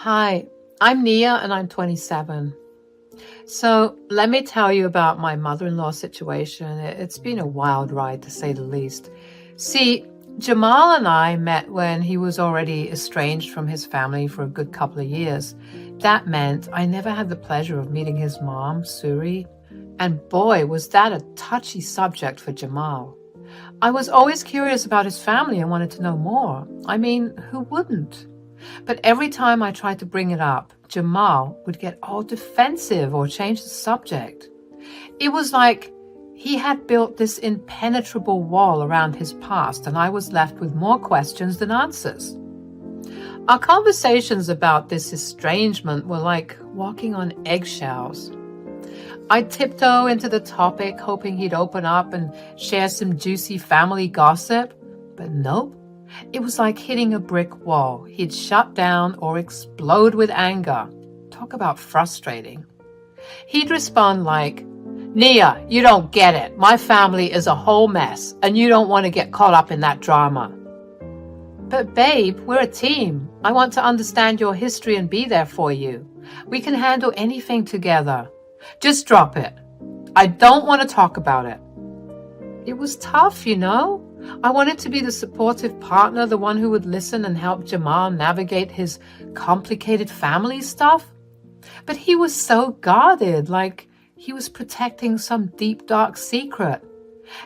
Hi, I'm Nia and I'm 27. So let me tell you about my mother-in-law situation. It's been a wild ride to say the least. See, Jamal and I met when he was already estranged from his family for a good couple of years. That meant I never had the pleasure of meeting his mom, Suri. And boy, was that a touchy subject for Jamal. I was always curious about his family and wanted to know more. I mean, who wouldn't? But every time I tried to bring it up, Jamal would get all defensive or change the subject. It was like he had built this impenetrable wall around his past, and I was left with more questions than answers. Our conversations about this estrangement were like walking on eggshells. I'd tiptoe into the topic, hoping he'd open up and share some juicy family gossip, but nope. It was like hitting a brick wall. He'd shut down or explode with anger. Talk about frustrating. He'd respond like, "Nia, you don't get it. My family is a whole mess, and you don't want to get caught up in that drama." "But babe, we're a team. I want to understand your history and be there for you. We can handle anything together." "Just drop it. I don't want to talk about it." It was tough, you know? I wanted to be the supportive partner, the one who would listen and help Jamal navigate his complicated family stuff. But he was so guarded, like he was protecting some deep, dark secret.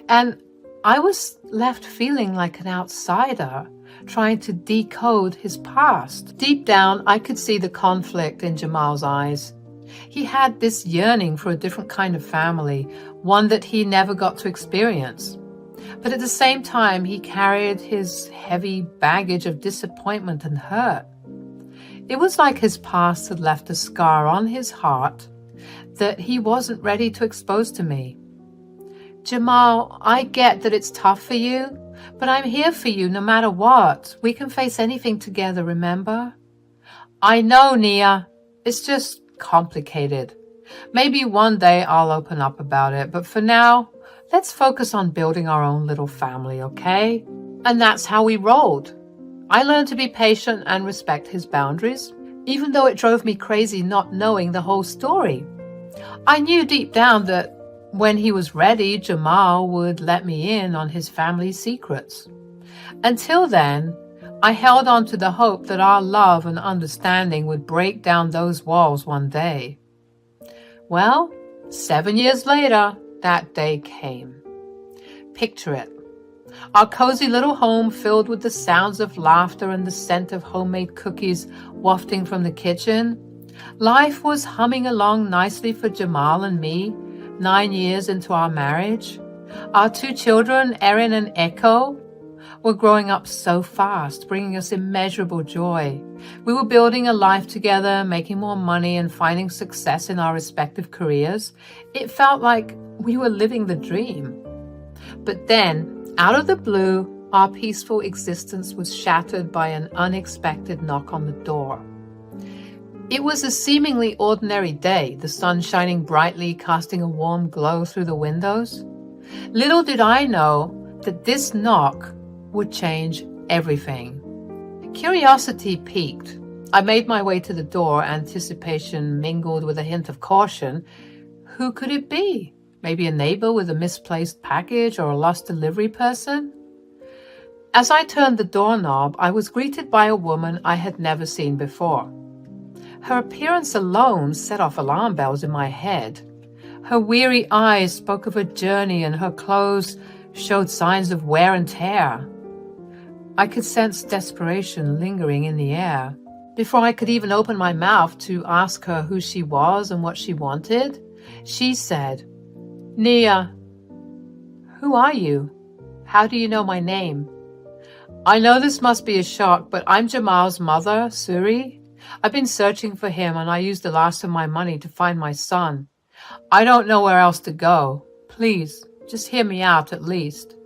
And I was left feeling like an outsider, trying to decode his past. Deep down, I could see the conflict in Jamal's eyes. He had this yearning for a different kind of family, one that he never got to experience. But at the same time, he carried his heavy baggage of disappointment and hurt. It was like his past had left a scar on his heart that he wasn't ready to expose to me. "Jamal, I get that it's tough for you, but I'm here for you no matter what. We can face anything together, remember?" "I know, Nia. It's just complicated. Maybe one day I'll open up about it, but for now, let's focus on building our own little family, okay?" And that's how we rolled. I learned to be patient and respect his boundaries, even though it drove me crazy not knowing the whole story. I knew deep down that when he was ready, Jamal would let me in on his family's secrets. Until then, I held on to the hope that our love and understanding would break down those walls one day. Well, 7 years later, that day came. Picture it. Our cozy little home filled with the sounds of laughter and the scent of homemade cookies wafting from the kitchen. Life was humming along nicely for Jamal and me, 9 years into our marriage. Our 2 children, Erin and Echo, were growing up so fast, bringing us immeasurable joy. We were building a life together, making more money and finding success in our respective careers. It felt like we were living the dream. But then, out of the blue, our peaceful existence was shattered by an unexpected knock on the door. It was a seemingly ordinary day, the sun shining brightly, casting a warm glow through the windows. Little did I know that this knock would change everything. Curiosity piqued. I made my way to the door, anticipation mingled with a hint of caution. Who could it be? Maybe a neighbor with a misplaced package or a lost delivery person? As I turned the doorknob, I was greeted by a woman I had never seen before. Her appearance alone set off alarm bells in my head. Her weary eyes spoke of a journey, and her clothes showed signs of wear and tear. I could sense desperation lingering in the air. Before I could even open my mouth to ask her who she was and what she wanted, she said, "Nia, who are you? How do you know my name?" I know this must be a shock, but I'm Jamal's mother, Suri. I've been searching for him, and I used the last of my money to find my son. I don't know where else to go. Please, just hear me out at least.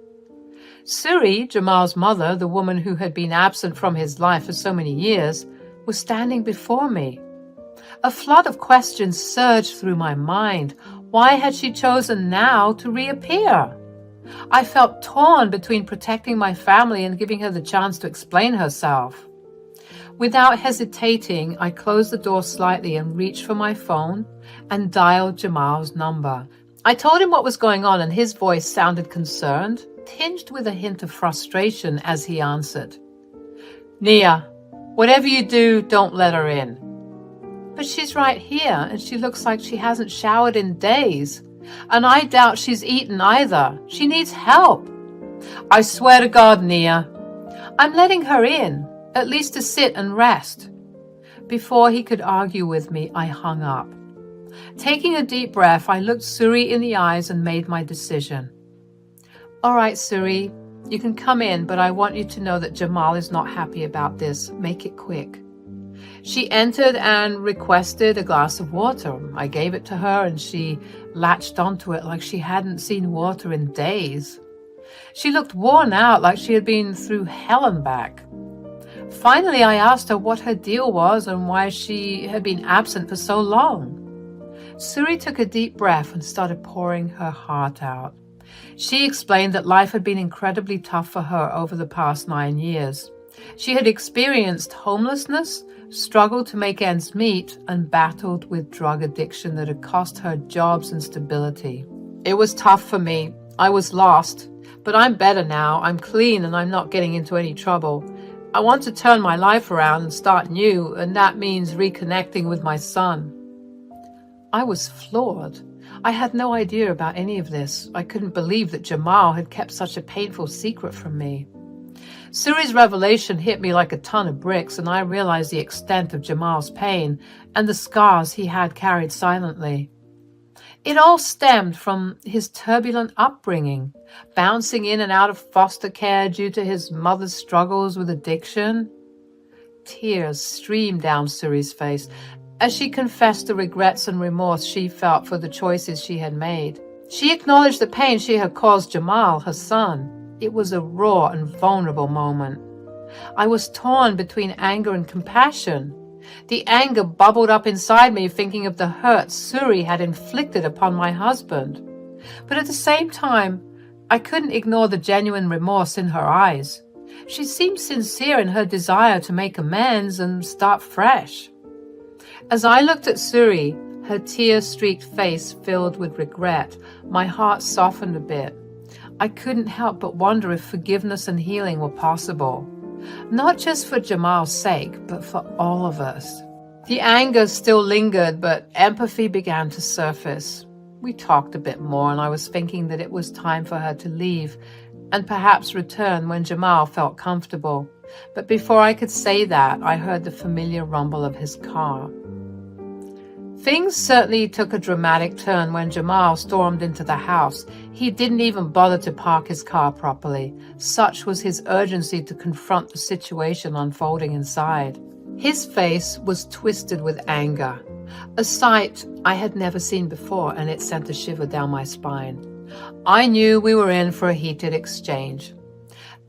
Suri, Jamal's mother, the woman who had been absent from his life for so many years, was standing before me. A flood of questions surged through my mind. Why had she chosen now to reappear? I felt torn between protecting my family and giving her the chance to explain herself. Without hesitating, I closed the door slightly and reached for my phone and dialed Jamal's number. I told him what was going on, and his voice sounded concerned, tinged with a hint of frustration as he answered. "Nia, whatever you do, don't let her in." "But she's right here, and she looks like she hasn't showered in days. And I doubt she's eaten either. She needs help." "I swear to God, Nia." "I'm letting her in, at least to sit and rest." Before he could argue with me, I hung up. Taking a deep breath, I looked Suri in the eyes and made my decision. "All right, Suri, you can come in, but I want you to know that Jamal is not happy about this. Make it quick." She entered and requested a glass of water. I gave it to her, and she latched onto it like she hadn't seen water in days. She looked worn out, like she had been through hell and back. Finally, I asked her what her deal was and why she had been absent for so long. Suri took a deep breath and started pouring her heart out. She explained that life had been incredibly tough for her over the past 9 years. She had experienced homelessness, struggled to make ends meet, and battled with drug addiction that had cost her jobs and stability. "It was tough for me. I was lost. But I'm better now. I'm clean and I'm not getting into any trouble. I want to turn my life around and start new, and that means reconnecting with my son." I was floored. I had no idea about any of this. I couldn't believe that Jamal had kept such a painful secret from me. Suri's revelation hit me like a ton of bricks, and I realized the extent of Jamal's pain and the scars he had carried silently. It all stemmed from his turbulent upbringing, bouncing in and out of foster care due to his mother's struggles with addiction. Tears streamed down Suri's face as she confessed the regrets and remorse she felt for the choices she had made. She acknowledged the pain she had caused Jamal, her son. It was a raw and vulnerable moment. I was torn between anger and compassion. The anger bubbled up inside me, thinking of the hurt Suri had inflicted upon my husband. But at the same time, I couldn't ignore the genuine remorse in her eyes. She seemed sincere in her desire to make amends and start fresh. As I looked at Suri, her tear-streaked face filled with regret, my heart softened a bit. I couldn't help but wonder if forgiveness and healing were possible. Not just for Jamal's sake, but for all of us. The anger still lingered, but empathy began to surface. We talked a bit more, and I was thinking that it was time for her to leave and perhaps return when Jamal felt comfortable. But before I could say that, I heard the familiar rumble of his car. Things certainly took a dramatic turn when Jamal stormed into the house. He didn't even bother to park his car properly. Such was his urgency to confront the situation unfolding inside. His face was twisted with anger, a sight I had never seen before, and it sent a shiver down my spine. I knew we were in for a heated exchange.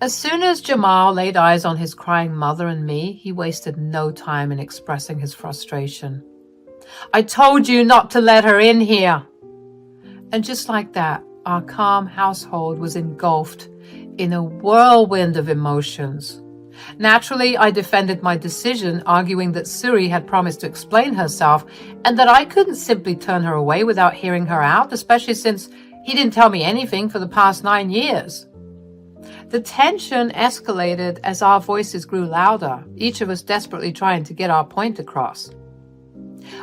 As soon as Jamal laid eyes on his crying mother and me, he wasted no time in expressing his frustration. "I told you not to let her in here." And just like that, our calm household was engulfed in a whirlwind of emotions. Naturally, I defended my decision, arguing that Suri had promised to explain herself and that I couldn't simply turn her away without hearing her out, especially since he didn't tell me anything for the past 9 years. The tension escalated as our voices grew louder, each of us desperately trying to get our point across.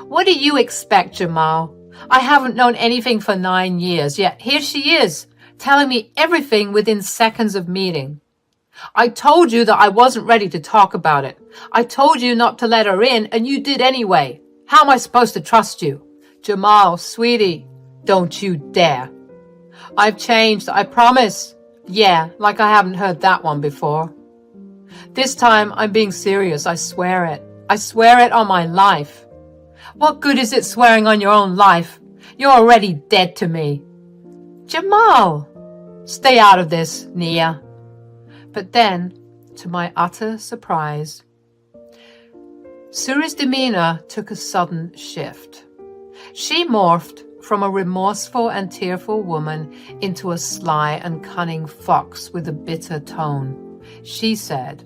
"What do you expect, Jamal? I haven't known anything for 9 years, yet here she is, telling me everything within seconds of meeting. I told you that I wasn't ready to talk about it. I told you not to let her in, and you did anyway. How am I supposed to trust you? Jamal, sweetie, don't you dare. I've changed, I promise." Yeah, like I haven't heard that one before. This time I'm being serious, I swear it. I swear it on my life. What good is it swearing on your own life? You're already dead to me. Jamal! Stay out of this, Nia. But then, to my utter surprise, Suri's demeanor took a sudden shift. She morphed from a remorseful and tearful woman into a sly and cunning fox with a bitter tone. She said,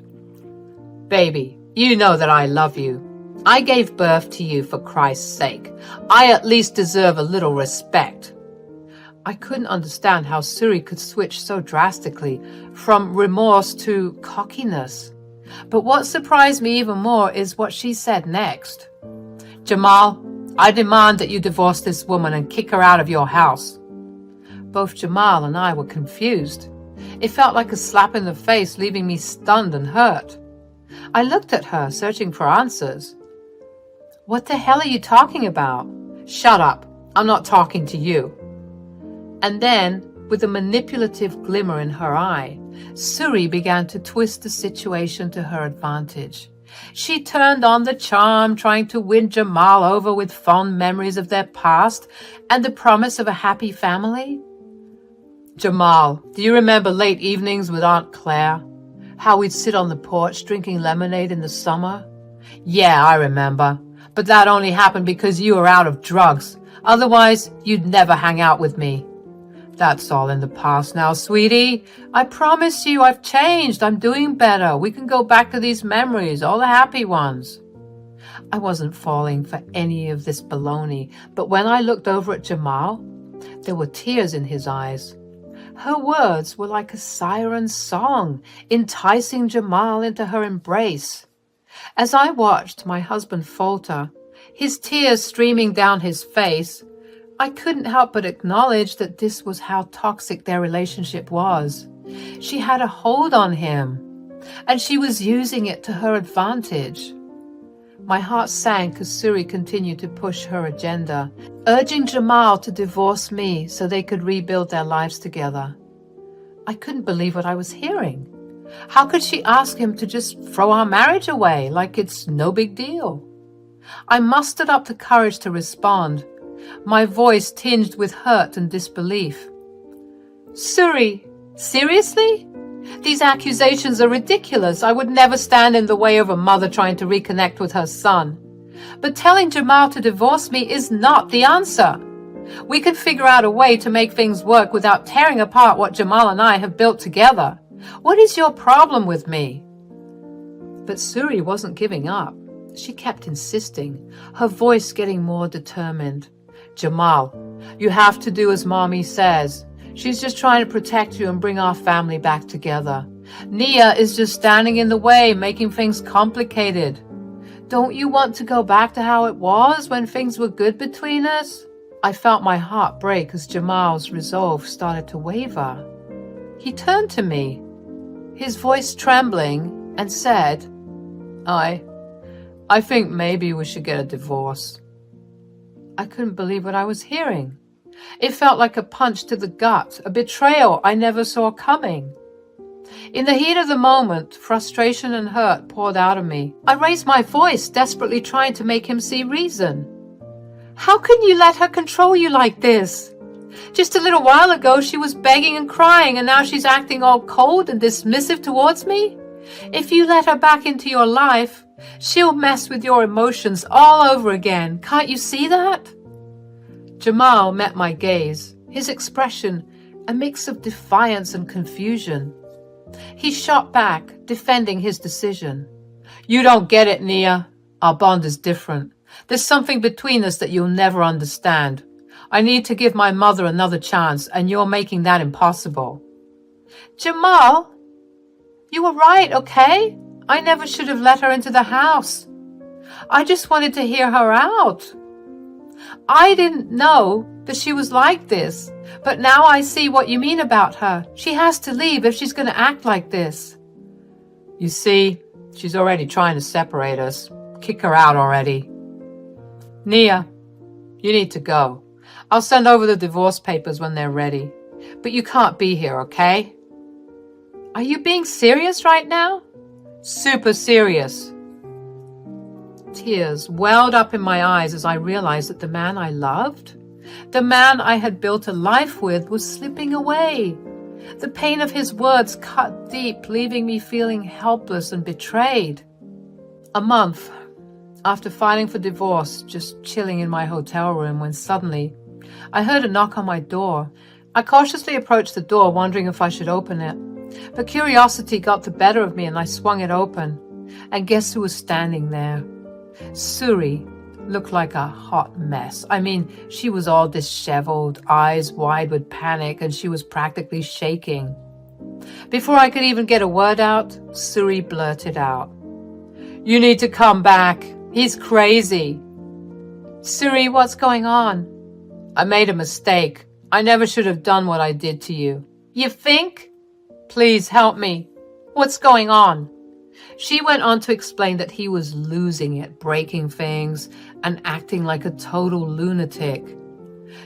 "Baby, You know that I love you. I gave birth to you for Christ's sake. I at least deserve a little respect. I couldn't understand how Suri could switch so drastically from remorse to cockiness. But what surprised me even more is what she said next. Jamal, I demand that you divorce this woman and kick her out of your house. Both Jamal and I were confused. It felt like a slap in the face, leaving me stunned and hurt. I looked at her, searching for answers. What the hell are you talking about? Shut up. I'm not talking to you. And then, with a manipulative glimmer in her eye, Suri began to twist the situation to her advantage. She turned on the charm, trying to win Jamal over with fond memories of their past and the promise of a happy family. Jamal, do you remember late evenings with Aunt Claire? How we'd sit on the porch drinking lemonade in the summer? Yeah, I remember. But that only happened because you were out of drugs. Otherwise, you'd never hang out with me. That's all in the past now, sweetie. I promise you I've changed. I'm doing better. We can go back to these memories, all the happy ones. I wasn't falling for any of this baloney, but when I looked over at Jamal, there were tears in his eyes. Her words were like a siren song, enticing Jamal into her embrace. As I watched my husband falter, his tears streaming down his face, I couldn't help but acknowledge that this was how toxic their relationship was. She had a hold on him, and she was using it to her advantage. My heart sank as Suri continued to push her agenda, urging Jamal to divorce me so they could rebuild their lives together. I couldn't believe what I was hearing. How could she ask him to just throw our marriage away like it's no big deal? I mustered up the courage to respond, my voice tinged with hurt and disbelief. Suri, seriously? These accusations are ridiculous. I would never stand in the way of a mother trying to reconnect with her son. But telling Jamal to divorce me is not the answer. We can figure out a way to make things work without tearing apart what Jamal and I have built together. What is your problem with me? But Suri wasn't giving up. She kept insisting, her voice getting more determined. Jamal, you have to do as Mommy says. She's just trying to protect you and bring our family back together. Nia is just standing in the way, making things complicated. Don't you want to go back to how it was when things were good between us? I felt my heart break as Jamal's resolve started to waver. He turned to me, his voice trembling, and said, I think maybe we should get a divorce. I couldn't believe what I was hearing. It felt like a punch to the gut, a betrayal I never saw coming. In the heat of the moment, frustration and hurt poured out of me. I raised my voice, desperately trying to make him see reason. How can you let her control you like this? Just a little while ago, she was begging and crying, and now she's acting all cold and dismissive towards me? If you let her back into your life, she'll mess with your emotions all over again. Can't you see that? Jamal met my gaze, his expression a mix of defiance and confusion. He shot back, defending his decision. You don't get it, Nia. Our bond is different. There's something between us that you'll never understand. I need to give my mother another chance, and you're making that impossible. Jamal, you were right, okay? I never should have let her into the house. I just wanted to hear her out. I didn't know that she was like this, but now I see what you mean about her. She has to leave if she's going to act like this. You see, she's already trying to separate us. Kick her out already. Nia, you need to go. I'll send over the divorce papers when they're ready. But you can't be here, okay? Are you being serious right now? Super serious. Tears welled up in my eyes as I realized that the man I loved, the man I had built a life with, was slipping away. The pain of his words cut deep, leaving me feeling helpless and betrayed. A month after filing for divorce, just chilling in my hotel room, when suddenly I heard a knock on my door. I cautiously approached the door, wondering if I should open it. But curiosity got the better of me and I swung it open. And guess who was standing there? Suri looked like a hot mess. I mean, she was all disheveled, eyes wide with panic, and she was practically shaking. Before I could even get a word out, Suri blurted out, "You need to come back. He's crazy." "Suri, what's going on?" "I made a mistake. I never should have done what I did to you." "You think?" "Please help me. What's going on?" She went on to explain that he was losing it, breaking things, and acting like a total lunatic.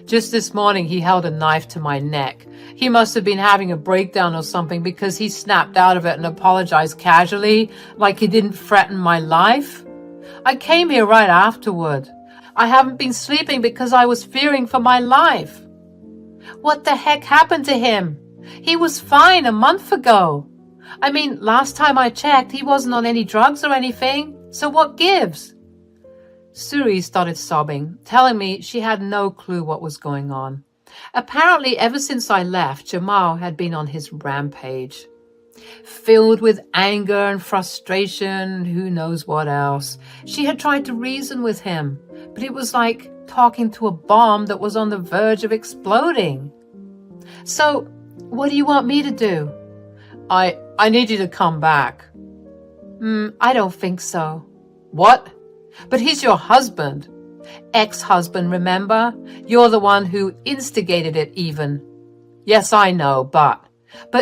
"Just this morning he held a knife to my neck. He must have been having a breakdown or something because he snapped out of it and apologized casually, like he didn't threaten my life. I came here right afterward. I haven't been sleeping because I was fearing for my life." "What the heck happened to him? He was fine a month ago. I mean, last time I checked, he wasn't on any drugs or anything. So what gives?" Suri started sobbing, telling me she had no clue what was going on. Apparently, ever since I left, Jamal had been on his rampage. Filled with anger and frustration, who knows what else. She had tried to reason with him, but it was like talking to a bomb that was on the verge of exploding. "So, what do you want me to do?" I need you to come back." I don't think so." "What? But he's your husband." "Ex-husband, remember? You're the one who instigated it even." "Yes, I know, but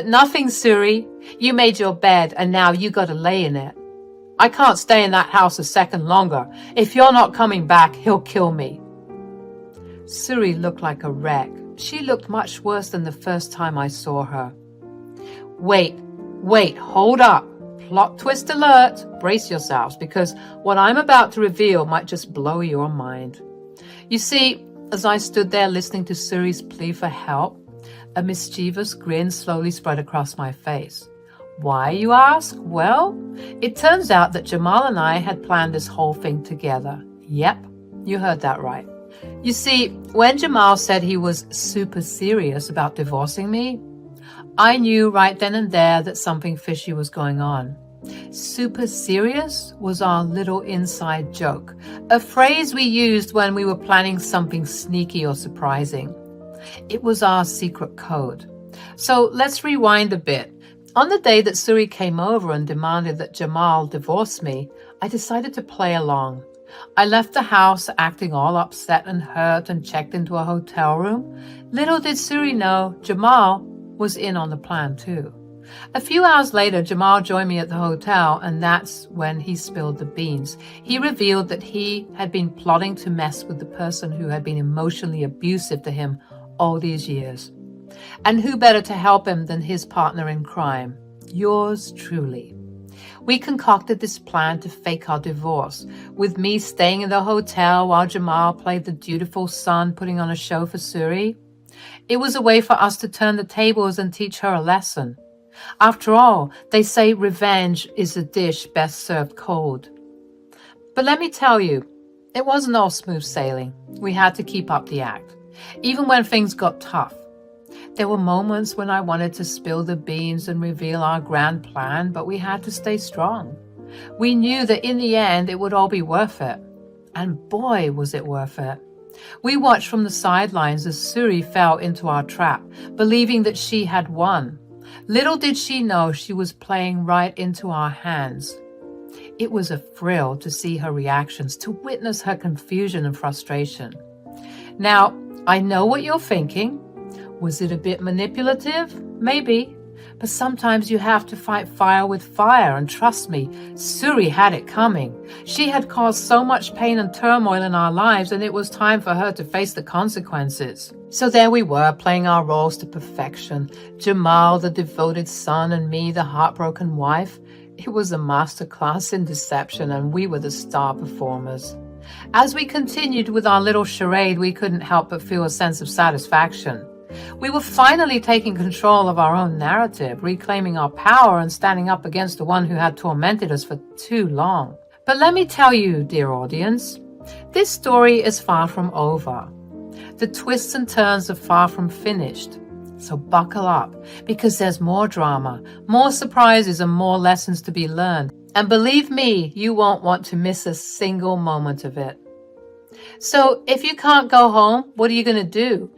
nothing, Suri. You made your bed and now you gotta lay in it. I can't stay in that house a second longer. If you're not coming back, he'll kill me." Suri looked like a wreck. She looked much worse than the first time I saw her. Wait, hold up. Plot twist alert. Brace yourselves, because what I'm about to reveal might just blow your mind. You see, as I stood there listening to Suri's plea for help, a mischievous grin slowly spread across my face. Why, you ask? Well, it turns out that Jamal and I had planned this whole thing together. Yep, you heard that right. You see, when Jamal said he was super serious about divorcing me, I knew right then and there that something fishy was going on. Super serious was our little inside joke, a phrase we used when we were planning something sneaky or surprising. It was our secret code. So let's rewind a bit. On the day that Suri came over and demanded that Jamal divorce me, I decided to play along. I left the house acting all upset and hurt and checked into a hotel room. Little did Suri know, Jamal was in on the plan too. A few hours later, Jamal joined me at the hotel, and that's when he spilled the beans. He revealed that he had been plotting to mess with the person who had been emotionally abusive to him all these years. And who better to help him than his partner in crime? Yours truly. We concocted this plan to fake our divorce, with me staying in the hotel while Jamal played the dutiful son putting on a show for Suri. It was a way for us to turn the tables and teach her a lesson. After all, they say revenge is a dish best served cold. But let me tell you, it wasn't all smooth sailing. We had to keep up the act, even when things got tough. There were moments when I wanted to spill the beans and reveal our grand plan, but we had to stay strong. We knew that in the end it would all be worth it. And boy, was it worth it. We watched from the sidelines as Suri fell into our trap, believing that she had won. Little did she know she was playing right into our hands. It was a thrill to see her reactions, to witness her confusion and frustration. Now, I know what you're thinking. Was it a bit manipulative? Maybe. But sometimes you have to fight fire with fire, and trust me, Suri had it coming. She had caused so much pain and turmoil in our lives, and it was time for her to face the consequences. So there we were, playing our roles to perfection. Jamal, the devoted son, and me, the heartbroken wife. It was a masterclass in deception, and we were the star performers. As we continued with our little charade, we couldn't help but feel a sense of satisfaction. We were finally taking control of our own narrative, reclaiming our power and standing up against the one who had tormented us for too long. But let me tell you, dear audience, this story is far from over. The twists and turns are far from finished. So buckle up, because there's more drama, more surprises, and more lessons to be learned. And believe me, you won't want to miss a single moment of it. So if you can't go home, what are you going to do?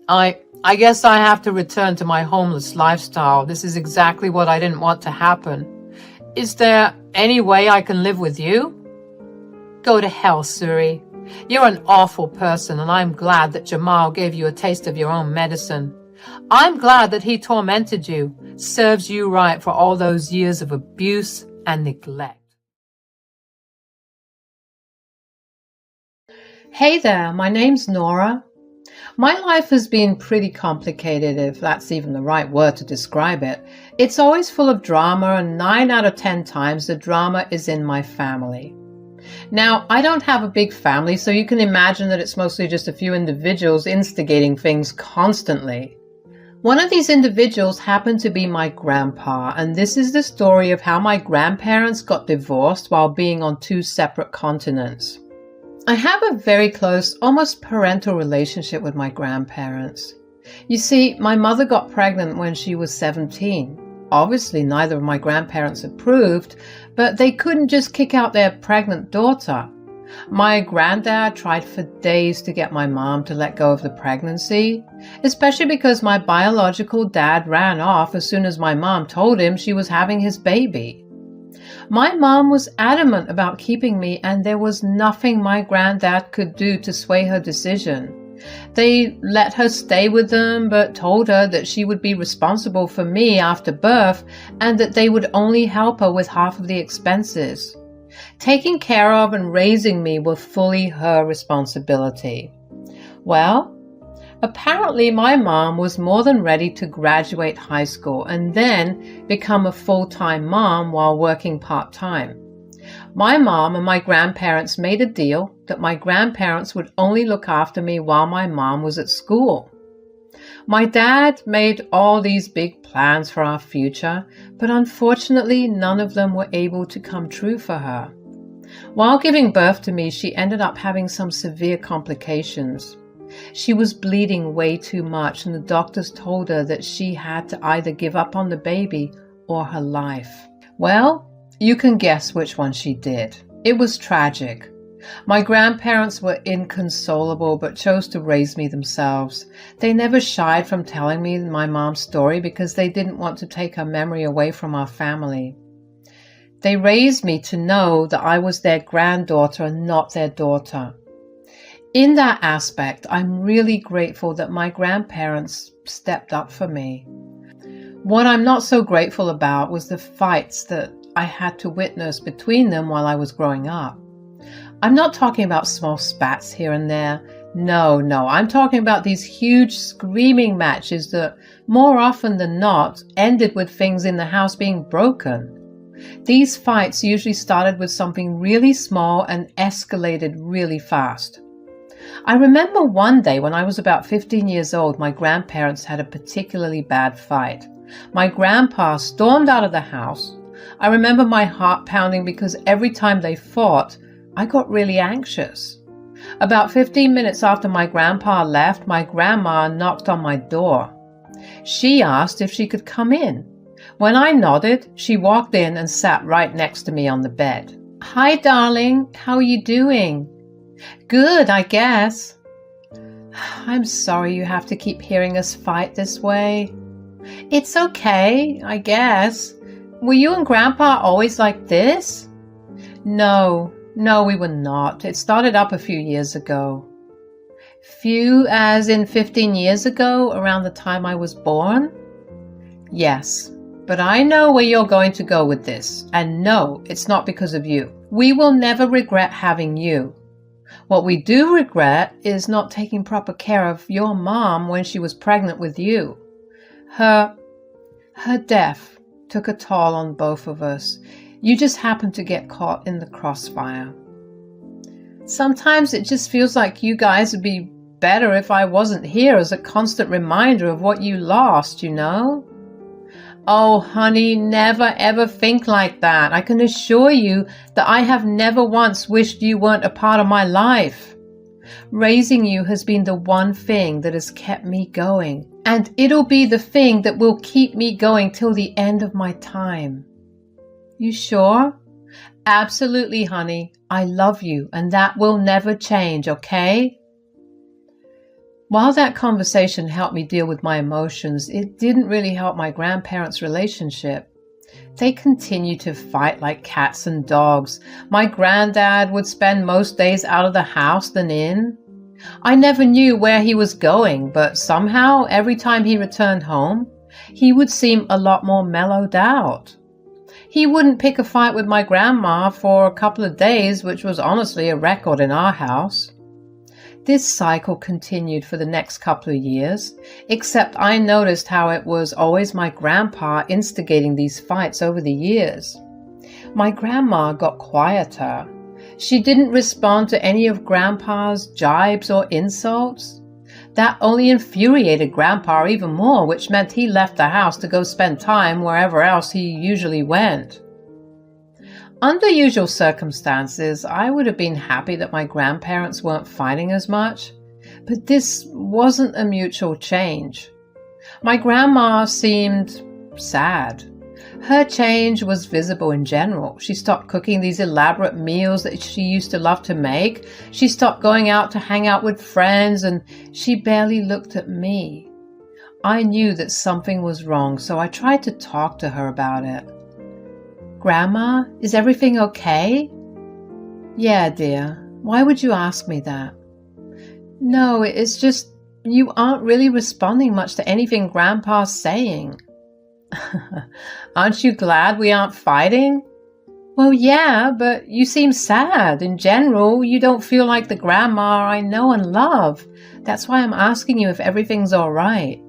I guess I have to return to my homeless lifestyle. This is exactly what I didn't want to happen. Is there any way I can live with you? Go to hell, Suri. You're an awful person, and I'm glad that Jamal gave you a taste of your own medicine. I'm glad that he tormented you. Serves you right for all those years of abuse and neglect. Hey there, my name's Nora. My life has been pretty complicated, if that's even the right word to describe it. It's always full of drama, and 9 out of 10 times the drama is in my family. Now, I don't have a big family, so you can imagine that it's mostly just a few individuals instigating things constantly. One of these individuals happened to be my grandpa, and this is the story of how my grandparents got divorced while being on 2 separate continents. I have a very close, almost parental relationship with my grandparents. You see, my mother got pregnant when she was 17. Obviously, neither of my grandparents approved, but they couldn't just kick out their pregnant daughter. My granddad tried for days to get my mom to let go of the pregnancy, especially because my biological dad ran off as soon as my mom told him she was having his baby. My mom was adamant about keeping me, and there was nothing my granddad could do to sway her decision. They let her stay with them, but told her that she would be responsible for me after birth and that they would only help her with half of the expenses. Taking care of and raising me were fully her responsibility. Well, apparently my mom was more than ready to graduate high school and then become a full-time mom while working part-time. My mom and my grandparents made a deal that my grandparents would only look after me while my mom was at school. My dad made all these big plans for our future, but unfortunately none of them were able to come true for her. While giving birth to me, she ended up having some severe complications. She was bleeding way too much, and the doctors told her that she had to either give up on the baby or her life. Well, you can guess which one she did. It was tragic. My grandparents were inconsolable but chose to raise me themselves. They never shied from telling me my mom's story because they didn't want to take her memory away from our family. They raised me to know that I was their granddaughter and not their daughter. In that aspect, I'm really grateful that my grandparents stepped up for me. What I'm not so grateful about was the fights that I had to witness between them while I was growing up. I'm not talking about small spats here and there. No, I'm talking about these huge screaming matches that, more often than not, ended with things in the house being broken. These fights usually started with something really small and escalated really fast. I remember one day when I was about 15 years old, my grandparents had a particularly bad fight. My grandpa stormed out of the house. I remember my heart pounding because every time they fought, I got really anxious. About 15 minutes after my grandpa left, my grandma knocked on my door. She asked if she could come in. When I nodded, she walked in and sat right next to me on the bed. "Hi, darling. How are you doing?" "Good, I guess." "I'm sorry you have to keep hearing us fight this way." "It's okay, I guess. Were you and Grandpa always like this?" No, we were not. It started up a few years ago." "Few as in 15 years ago, around the time I was born?" "Yes, but I know where you're going to go with this, and no, it's not because of you. We will never regret having you. What we do regret is not taking proper care of your mom when she was pregnant with you. Her death took a toll on both of us. You just happened to get caught in the crossfire. Sometimes it just feels like you guys would be better if I wasn't here as a constant reminder of what you lost, you know?" "Oh, honey, never ever think like that. I can assure you that I have never once wished you weren't a part of my life. Raising you has been the one thing that has kept me going, and it'll be the thing that will keep me going till the end of my time." "You sure? Absolutely, honey. I love you, and that will never change, okay? While that conversation helped me deal with my emotions, it didn't really help my grandparents' relationship. They continued to fight like cats and dogs. My granddad would spend most days out of the house than in. I never knew where he was going, but somehow every time he returned home, he would seem a lot more mellowed out. He wouldn't pick a fight with my grandma for a couple of days, which was honestly a record in our house. This cycle continued for the next couple of years, except I noticed how it was always my grandpa instigating these fights over the years. My grandma got quieter. She didn't respond to any of Grandpa's jibes or insults. That only infuriated Grandpa even more, which meant he left the house to go spend time wherever else he usually went. Under usual circumstances, I would have been happy that my grandparents weren't fighting as much, but this wasn't a mutual change. My grandma seemed sad. Her change was visible in general. She stopped cooking these elaborate meals that she used to love to make. She stopped going out to hang out with friends, and she barely looked at me. I knew that something was wrong, so I tried to talk to her about it. Grandma, is everything okay? Yeah, dear. Why would you ask me that? No, it's just you aren't really responding much to anything Grandpa's saying. Aren't you glad we aren't fighting? Well, yeah, but you seem sad. In general, you don't feel like the grandma I know and love. That's why I'm asking you if everything's all right.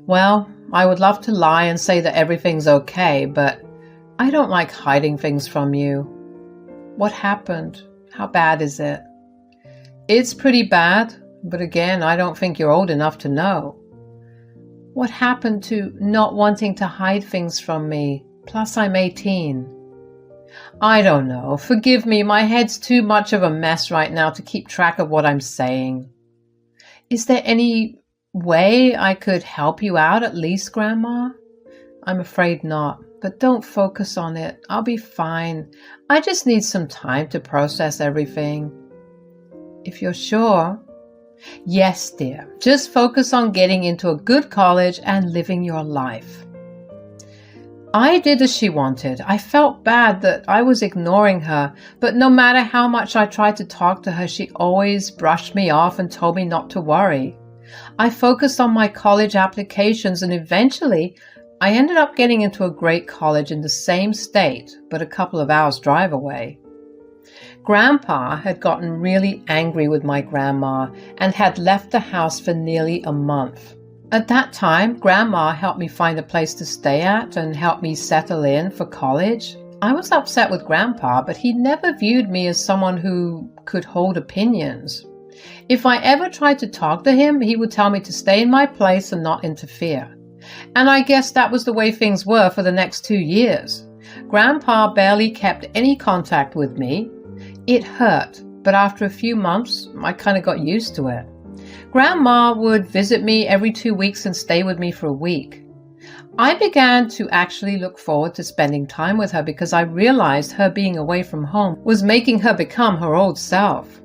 Well, I would love to lie and say that everything's okay, but I don't like hiding things from you. What happened? How bad is it? It's pretty bad, but again, I don't think you're old enough to know. What happened to not wanting to hide things from me? Plus, I'm 18. I don't know. Forgive me, my head's too much of a mess right now to keep track of what I'm saying. Is there any way I could help you out at least, Grandma? I'm afraid not, but don't focus on it. I'll be fine. I just need some time to process everything. If you're sure. Yes, dear. Just focus on getting into a good college and living your life. I did as she wanted. I felt bad that I was ignoring her, but no matter how much I tried to talk to her, she always brushed me off and told me not to worry. I focused on my college applications, and eventually I ended up getting into a great college in the same state, but a couple of hours' drive away. Grandpa had gotten really angry with my grandma and had left the house for nearly a month. At that time, Grandma helped me find a place to stay at and helped me settle in for college. I was upset with Grandpa, but he never viewed me as someone who could hold opinions. If I ever tried to talk to him, he would tell me to stay in my place and not interfere. And I guess that was the way things were for the next 2 years. Grandpa barely kept any contact with me. It hurt, but after a few months, I kind of got used to it. Grandma would visit me every 2 weeks and stay with me for a week. I began to actually look forward to spending time with her because I realized her being away from home was making her become her old self.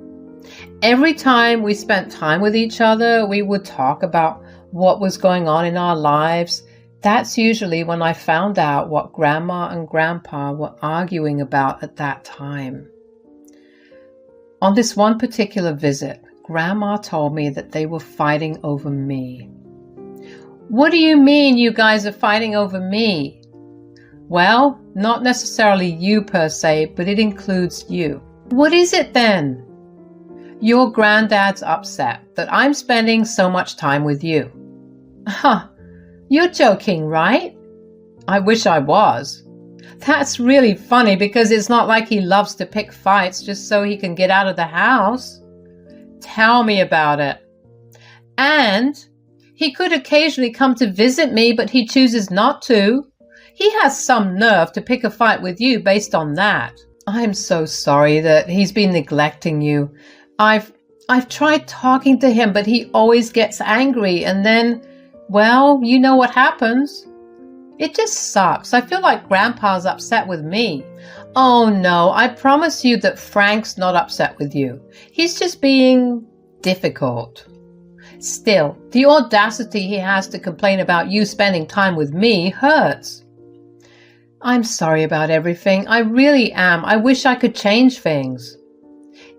Every time we spent time with each other, we would talk about what was going on in our lives. That's usually when I found out what Grandma and Grandpa were arguing about at that time. On this one particular visit, Grandma told me that they were fighting over me. What do you mean you guys are fighting over me? Well, not necessarily you per se, but it includes you. What is it then? Your granddad's upset that I'm spending so much time with you. Huh, you're joking, right? I wish I was. That's really funny because it's not like he loves to pick fights just so he can get out of the house. Tell me about it. And he could occasionally come to visit me, but he chooses not to. He has some nerve to pick a fight with you based on that. I'm so sorry that he's been neglecting you. I've tried talking to him, but he always gets angry and then, well, you know what happens. It just sucks. I feel like Grandpa's upset with me. Oh no, I promise you that Frank's not upset with you. He's just being difficult. Still, the audacity he has to complain about you spending time with me hurts. I'm sorry about everything. I really am. I wish I could change things.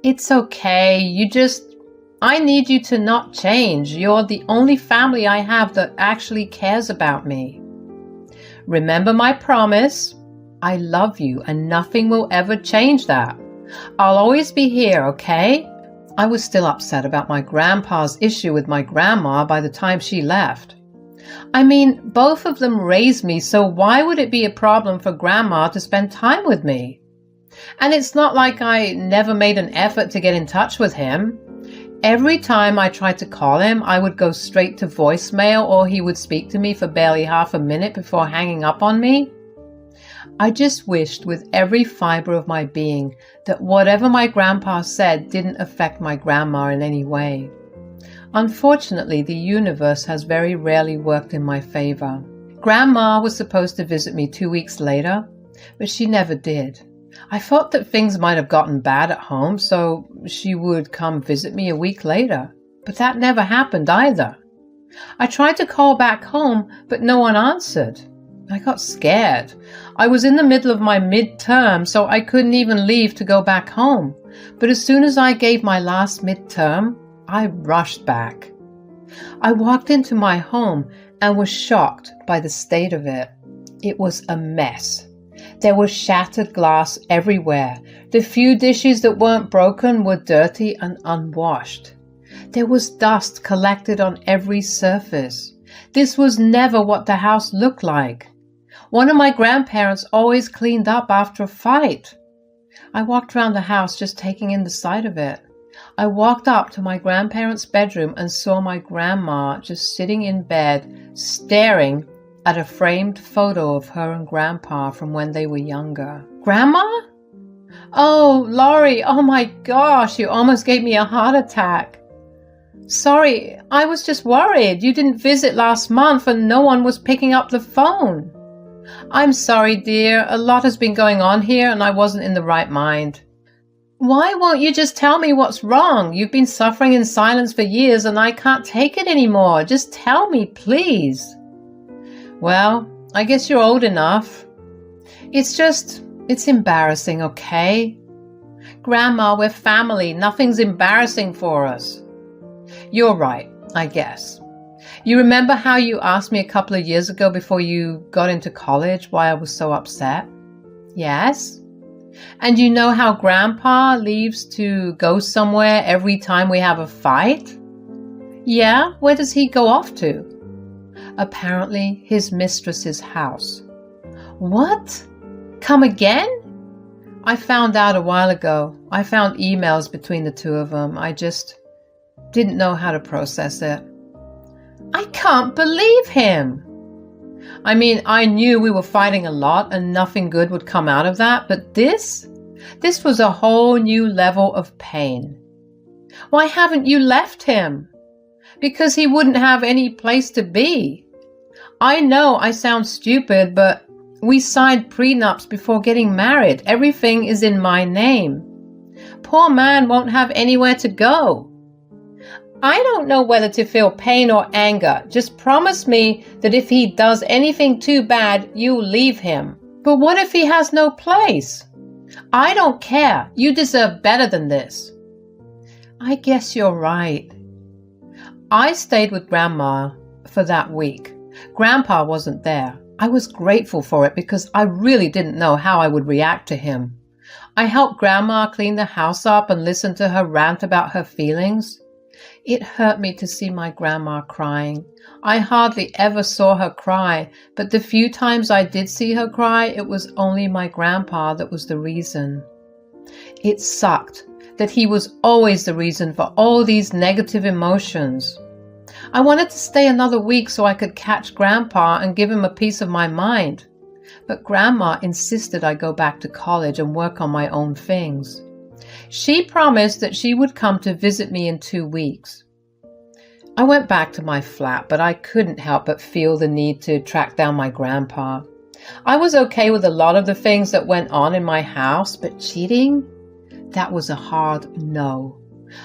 It's okay. I need you to not change. You're the only family I have that actually cares about me. Remember my promise. I love you and nothing will ever change that. I'll always be here, okay? I was still upset about my grandpa's issue with my grandma by the time she left. I mean, both of them raised me, so why would it be a problem for Grandma to spend time with me? And it's not like I never made an effort to get in touch with him. Every time I tried to call him, I would go straight to voicemail or he would speak to me for barely half a minute before hanging up on me. I just wished with every fiber of my being that whatever my grandpa said didn't affect my grandma in any way. Unfortunately, the universe has very rarely worked in my favor. Grandma was supposed to visit me 2 weeks later, but she never did. I thought that things might have gotten bad at home, so she would come visit me a week later, but that never happened either. I tried to call back home, but no one answered. I got scared. I was in the middle of my midterm, so I couldn't even leave to go back home. But as soon as I gave my last midterm, I rushed back. I walked into my home and was shocked by the state of it. It was a mess. There was shattered glass everywhere. The few dishes that weren't broken were dirty and unwashed. There was dust collected on every surface. This was never what the house looked like. One of my grandparents always cleaned up after a fight. I walked around the house just taking in the sight of it. I walked up to my grandparents' bedroom and saw my grandma just sitting in bed, staring at a framed photo of her and Grandpa from when they were younger. Grandma? Oh, Laurie, oh my gosh, you almost gave me a heart attack. Sorry, I was just worried. You didn't visit last month and no one was picking up the phone. I'm sorry, dear. A lot has been going on here and I wasn't in the right mind. Why won't you just tell me what's wrong? You've been suffering in silence for years and I can't take it anymore. Just tell me, please. Well, I guess you're old enough. It's embarrassing, okay? Grandma, we're family. Nothing's embarrassing for us. You're right, I guess. You remember how you asked me a couple of years ago before you got into college why I was so upset? Yes? And you know how Grandpa leaves to go somewhere every time we have a fight? Yeah, where does he go off to? Apparently his mistress's house. What? Come again? I found out a while ago. I found emails between the two of them. I just didn't know how to process it. I can't believe him. I mean, I knew we were fighting a lot and nothing good would come out of that, but this was a whole new level of pain. Why haven't you left him? Because he wouldn't have any place to be. I know I sound stupid, but we signed prenups before getting married. Everything is in my name. Poor man won't have anywhere to go. I don't know whether to feel pain or anger. Just promise me that if he does anything too bad, you'll leave him. But what if he has no place? I don't care. You deserve better than this. I guess you're right. I stayed with Grandma for that week. Grandpa wasn't there. I was grateful for it because I really didn't know how I would react to him. I helped Grandma clean the house up and listen to her rant about her feelings. It hurt me to see my grandma crying. I hardly ever saw her cry, but the few times I did see her cry, it was only my grandpa that was the reason. It sucked that he was always the reason for all these negative emotions. I wanted to stay another week so I could catch Grandpa and give him a piece of my mind. But Grandma insisted I go back to college and work on my own things. She promised that she would come to visit me in 2 weeks. I went back to my flat, but I couldn't help but feel the need to track down my grandpa. I was okay with a lot of the things that went on in my house, but cheating? That was a hard no.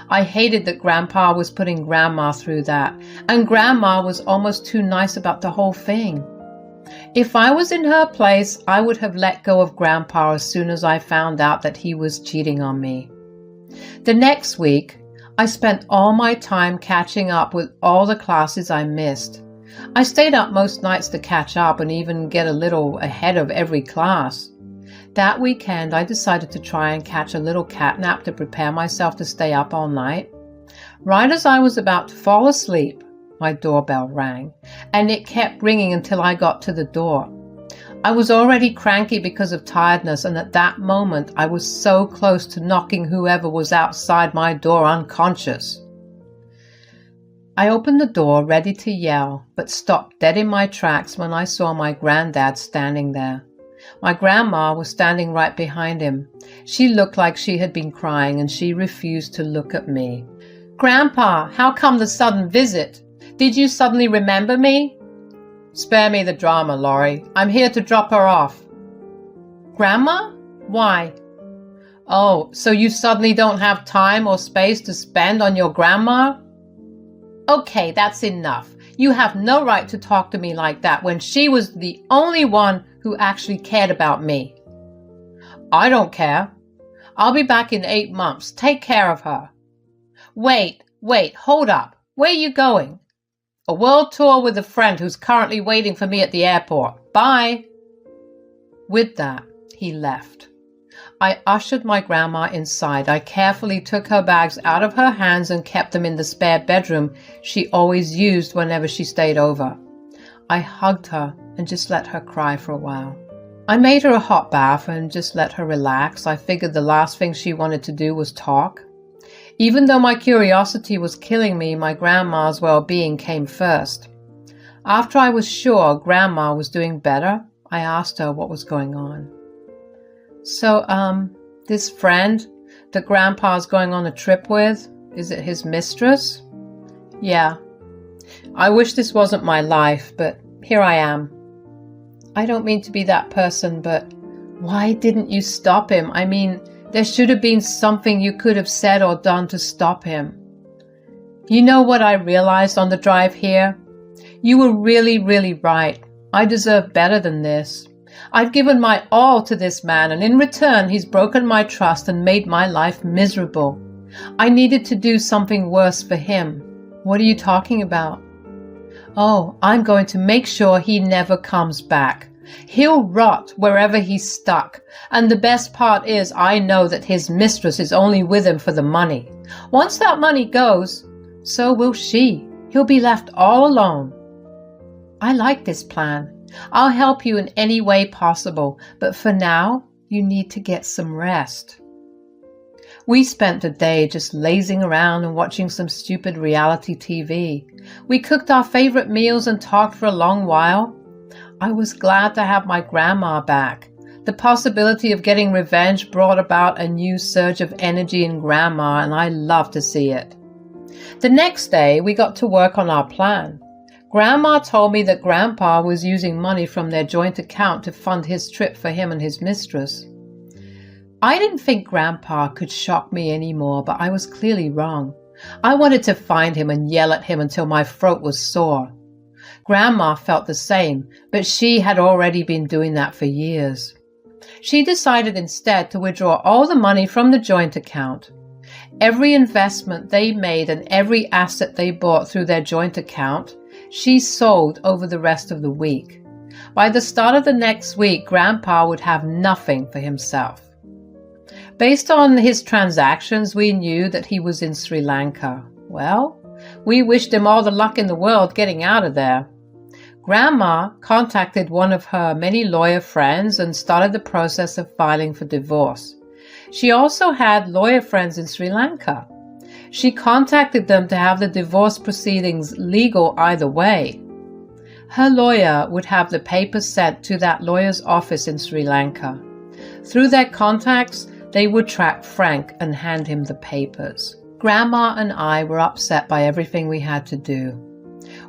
I hated that Grandpa was putting Grandma through that, and Grandma was almost too nice about the whole thing. If I was in her place, I would have let go of Grandpa as soon as I found out that he was cheating on me. The next week, I spent all my time catching up with all the classes I missed. I stayed up most nights to catch up and even get a little ahead of every class. That weekend, I decided to try and catch a little catnap to prepare myself to stay up all night. Right as I was about to fall asleep, my doorbell rang, and it kept ringing until I got to the door. I was already cranky because of tiredness, and at that moment, I was so close to knocking whoever was outside my door unconscious. I opened the door, ready to yell, but stopped dead in my tracks when I saw my granddad standing there. My grandma was standing right behind him. She looked like she had been crying, and she refused to look at me. "Grandpa, how come the sudden visit? Did you suddenly remember me?" "Spare me the drama, Laurie. I'm here to drop her off." "Grandma? Why?" "Oh, so you suddenly don't have time or space to spend on your grandma?" "Okay, that's enough. You have no right to talk to me like that when she was the only one who actually cared about me." "I don't care. I'll be back in 8 months. Take care of her." Wait, hold up. Where are you going?" "A world tour with a friend who's currently waiting for me at the airport. Bye." With that, he left. I ushered my grandma inside. I carefully took her bags out of her hands and kept them in the spare bedroom she always used whenever she stayed over. I hugged her and just let her cry for a while. I made her a hot bath and just let her relax. I figured the last thing she wanted to do was talk. Even though my curiosity was killing me, my grandma's well-being came first. After I was sure Grandma was doing better, I asked her what was going on. "So, this friend that Grandpa's going on a trip with, is it his mistress?" "Yeah. I wish this wasn't my life, but here I am." "I don't mean to be that person, but why didn't you stop him? I mean, there should have been something you could have said or done to stop him." "You know what I realized on the drive here? You were really, really right. I deserve better than this. I've given my all to this man, and in return he's broken my trust and made my life miserable. I needed to do something worse for him." "What are you talking about?" "Oh, I'm going to make sure he never comes back. He'll rot wherever he's stuck, and the best part is I know that his mistress is only with him for the money. Once that money goes, so will she. He'll be left all alone." "I like this plan. I'll help you in any way possible, but for now, you need to get some rest." We spent the day just lazing around and watching some stupid reality TV. We cooked our favorite meals and talked for a long while. I was glad to have my grandma back. The possibility of getting revenge brought about a new surge of energy in Grandma, and I loved to see it. The next day, we got to work on our plan. Grandma told me that Grandpa was using money from their joint account to fund his trip for him and his mistress. I didn't think Grandpa could shock me anymore, but I was clearly wrong. I wanted to find him and yell at him until my throat was sore. Grandma felt the same, but she had already been doing that for years. She decided instead to withdraw all the money from the joint account. Every investment they made and every asset they bought through their joint account, she sold over the rest of the week. By the start of the next week, Grandpa would have nothing for himself. Based on his transactions, we knew that he was in Sri Lanka. Well, we wished him all the luck in the world getting out of there. Grandma contacted one of her many lawyer friends and started the process of filing for divorce. She also had lawyer friends in Sri Lanka. She contacted them to have the divorce proceedings legal either way. Her lawyer would have the papers sent to that lawyer's office in Sri Lanka. Through their contacts, they would track Frank and hand him the papers. Grandma and I were upset by everything we had to do.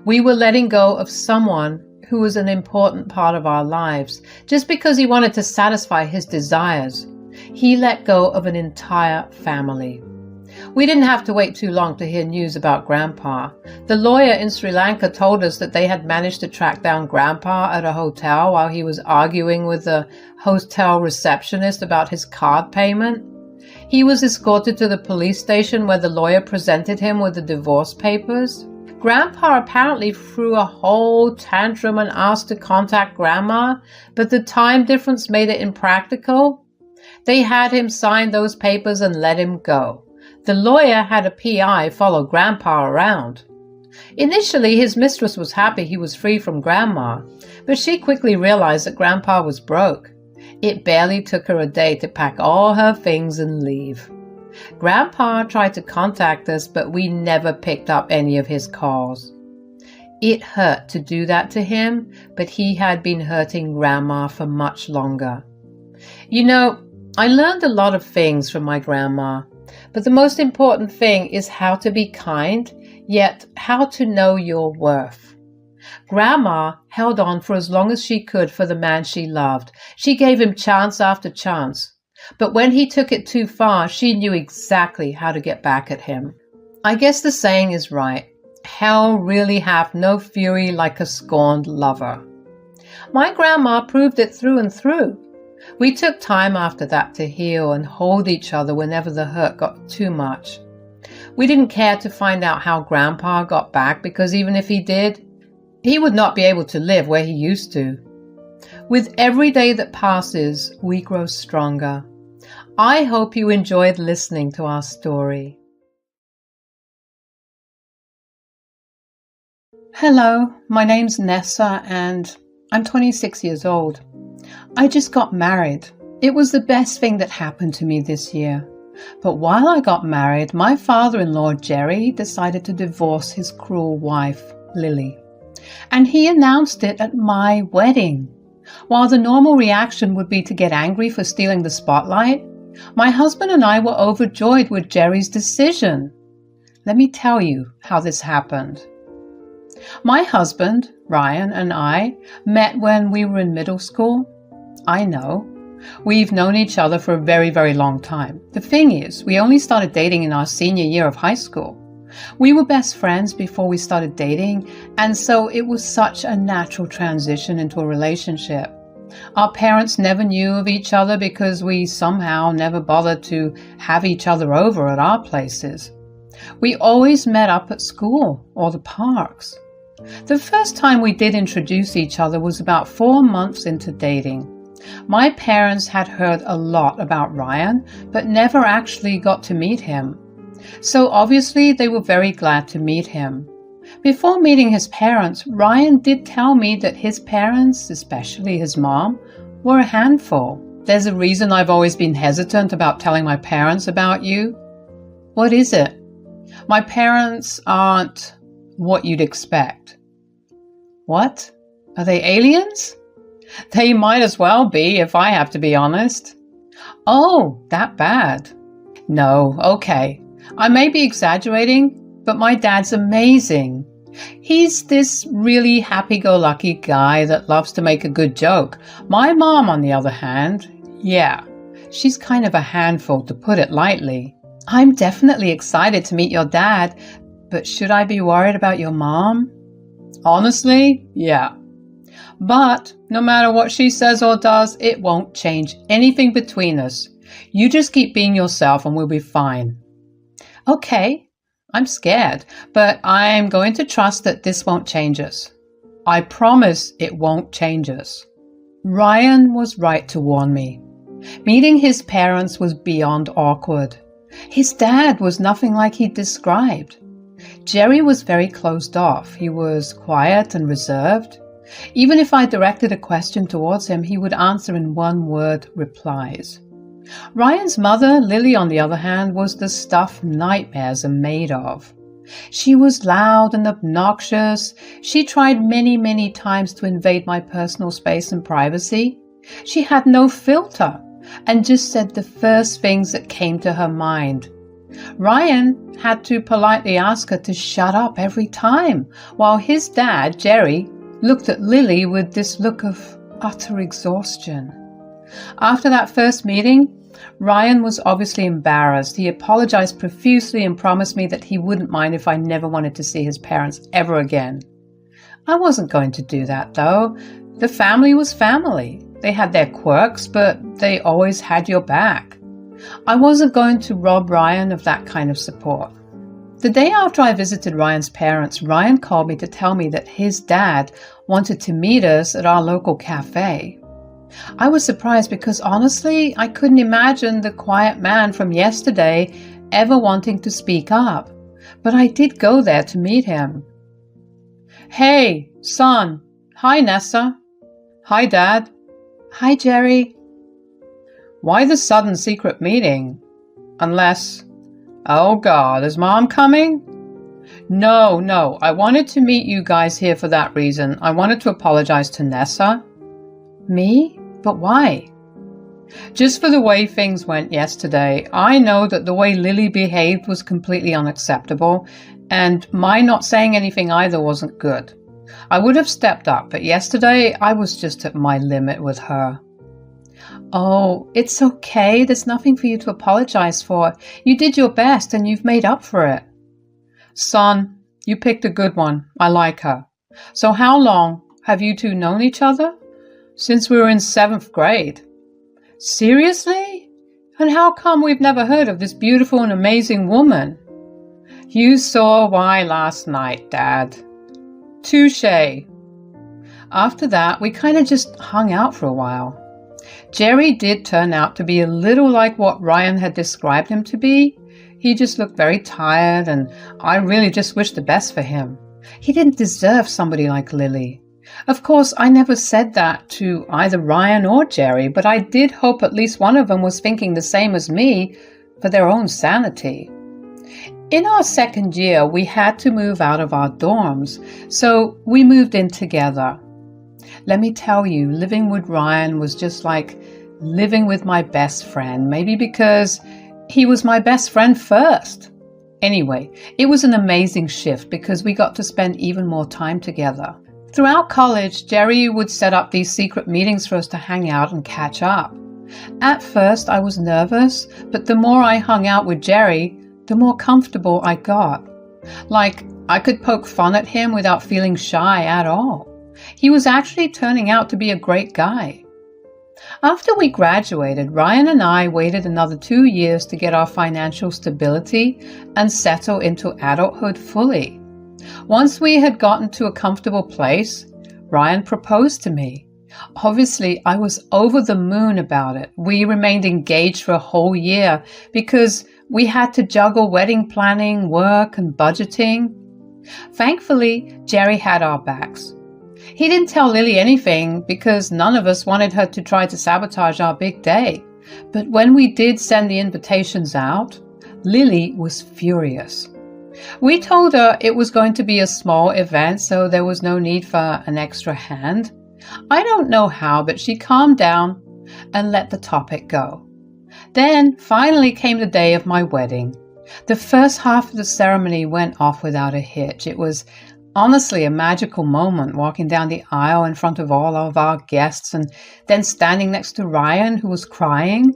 We were letting go of someone who was an important part of our lives, just because he wanted to satisfy his desires, he let go of an entire family. We didn't have to wait too long to hear news about Grandpa. The lawyer in Sri Lanka told us that they had managed to track down Grandpa at a hotel while he was arguing with the hotel receptionist about his card payment. He was escorted to the police station where the lawyer presented him with the divorce papers. Grandpa apparently threw a whole tantrum and asked to contact Grandma, but the time difference made it impractical. They had him sign those papers and let him go. The lawyer had a PI follow Grandpa around. Initially, his mistress was happy he was free from Grandma, but she quickly realized that Grandpa was broke. It barely took her a day to pack all her things and leave. Grandpa tried to contact us, but we never picked up any of his calls. It hurt to do that to him, but he had been hurting Grandma for much longer. You know, I learned a lot of things from my grandma, but the most important thing is how to be kind, yet how to know your worth. Grandma held on for as long as she could for the man she loved. She gave him chance after chance. But when he took it too far, she knew exactly how to get back at him. I guess the saying is right. Hell really hath no fury like a scorned lover. My grandma proved it through and through. We took time after that to heal and hold each other whenever the hurt got too much. We didn't care to find out how Grandpa got back, because even if he did, he would not be able to live where he used to. With every day that passes, we grow stronger. I hope you enjoyed listening to our story. Hello, my name's Nessa and I'm 26 years old. I just got married. It was the best thing that happened to me this year. But while I got married, my father-in-law, Jerry, decided to divorce his cruel wife, Lily. And he announced it at my wedding. While the normal reaction would be to get angry for stealing the spotlight, my husband and I were overjoyed with Jerry's decision. Let me tell you how this happened. My husband, Ryan, and I met when we were in middle school. I know. We've known each other for a very, very long time. The thing is, we only started dating in our senior year of high school. We were best friends before we started dating, and so it was such a natural transition into a relationship. Our parents never knew of each other because we somehow never bothered to have each other over at our places. We always met up at school or the parks. The first time we did introduce each other was about 4 months into dating. My parents had heard a lot about Ryan, but never actually got to meet him. So obviously they were very glad to meet him. Before meeting his parents, Ryan did tell me that his parents, especially his mom, were a handful. There's a reason I've always been hesitant about telling my parents about you. What is it? My parents aren't what you'd expect. What? Are they aliens? They might as well be, if I have to be honest. Oh, that bad. No, okay. I may be exaggerating, but my dad's amazing. He's this really happy-go-lucky guy that loves to make a good joke. My mom, on the other hand, yeah, she's kind of a handful, to put it lightly. I'm definitely excited to meet your dad, but should I be worried about your mom? Honestly, yeah. But no matter what she says or does, it won't change anything between us. You just keep being yourself and we'll be fine. Okay, I'm scared, but I'm going to trust that this won't change us. I promise it won't change us. Ryan was right to warn me. Meeting his parents was beyond awkward. His dad was nothing like he'd described. Jerry was very closed off. He was quiet and reserved. Even if I directed a question towards him, he would answer in one-word replies. Ryan's mother, Lily, on the other hand, was the stuff nightmares are made of. She was loud and obnoxious. She tried many, many times to invade my personal space and privacy. She had no filter and just said the first things that came to her mind. Ryan had to politely ask her to shut up every time, while his dad, Jerry, looked at Lily with this look of utter exhaustion. After that first meeting, Ryan was obviously embarrassed. He apologized profusely and promised me that he wouldn't mind if I never wanted to see his parents ever again. I wasn't going to do that, though. The family was family. They had their quirks, but they always had your back. I wasn't going to rob Ryan of that kind of support. The day after I visited Ryan's parents, Ryan called me to tell me that his dad wanted to meet us at our local cafe. I was surprised because honestly, I couldn't imagine the quiet man from yesterday ever wanting to speak up. But I did go there to meet him. Hey, son. Hi, Nessa. Hi, Dad. Hi, Jerry. Why the sudden secret meeting? Unless... Oh God, is Mom coming? No, I wanted to meet you guys here for that reason. I wanted to apologize to Nessa. Me? But why? Just for the way things went yesterday. I know that the way Lily behaved was completely unacceptable, and my not saying anything either wasn't good. I would have stepped up, but yesterday I was just at my limit with her. Oh, it's okay. There's nothing for you to apologize for. You did your best and you've made up for it. Son, you picked a good one. I like her. So how long have you two known each other? Since we were in 7th grade. Seriously? And how come we've never heard of this beautiful and amazing woman? You saw why last night, Dad. Touché. After that, we kind of just hung out for a while. Jerry did turn out to be a little like what Ryan had described him to be. He just looked very tired, and I really just wished the best for him. He didn't deserve somebody like Lily. Of course, I never said that to either Ryan or Jerry, but I did hope at least one of them was thinking the same as me for their own sanity. In our 2nd year, we had to move out of our dorms, so we moved in together. Let me tell you, living with Ryan was just like living with my best friend, maybe because he was my best friend first. Anyway, it was an amazing shift because we got to spend even more time together. Throughout college, Jerry would set up these secret meetings for us to hang out and catch up. At first, I was nervous, but the more I hung out with Jerry, the more comfortable I got. Like, I could poke fun at him without feeling shy at all. He was actually turning out to be a great guy. After we graduated, Ryan and I waited another 2 years to get our financial stability and settle into adulthood fully. Once we had gotten to a comfortable place, Ryan proposed to me. Obviously, I was over the moon about it. We remained engaged for a whole year because we had to juggle wedding planning, work, and budgeting. Thankfully, Jerry had our backs. He didn't tell Lily anything because none of us wanted her to try to sabotage our big day. But when we did send the invitations out, Lily was furious. We told her it was going to be a small event, so there was no need for an extra hand. I don't know how, but she calmed down and let the topic go. Then finally came the day of my wedding. The first half of the ceremony went off without a hitch. It was honestly a magical moment, walking down the aisle in front of all of our guests and then standing next to Ryan, who was crying.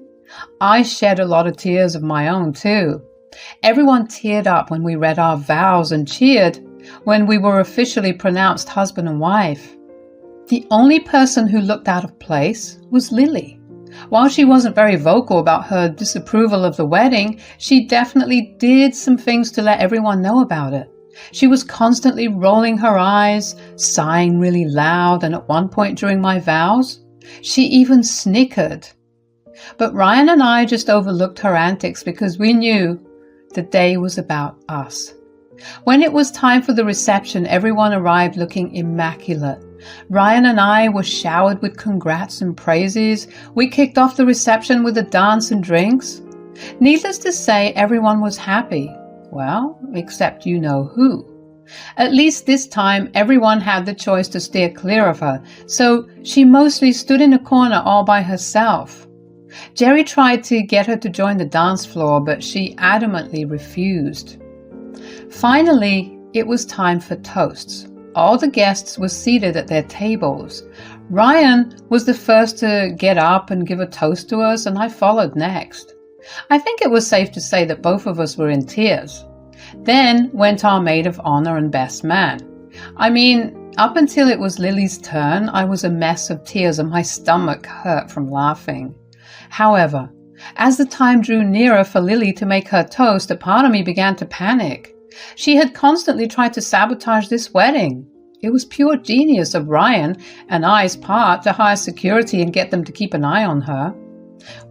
I shed a lot of tears of my own too. Everyone teared up when we read our vows and cheered when we were officially pronounced husband and wife. The only person who looked out of place was Lily. While she wasn't very vocal about her disapproval of the wedding, she definitely did some things to let everyone know about it. She was constantly rolling her eyes, sighing really loud, and at one point during my vows, she even snickered. But Ryan and I just overlooked her antics because we knew the day was about us. When it was time for the reception, everyone arrived looking immaculate. Ryan and I were showered with congrats and praises. We kicked off the reception with a dance and drinks. Needless to say, everyone was happy. Well, except you know who. At least this time, everyone had the choice to steer clear of her, so she mostly stood in a corner all by herself. Jerry tried to get her to join the dance floor, but she adamantly refused. Finally, it was time for toasts. All the guests were seated at their tables. Ryan was the first to get up and give a toast to us, and I followed next. I think it was safe to say that both of us were in tears. Then went our maid of honor and best man. I mean, up until it was Lily's turn, I was a mess of tears and my stomach hurt from laughing. However, as the time drew nearer for Lily to make her toast, a part of me began to panic. She had constantly tried to sabotage this wedding. It was pure genius of Ryan and I's part to hire security and get them to keep an eye on her.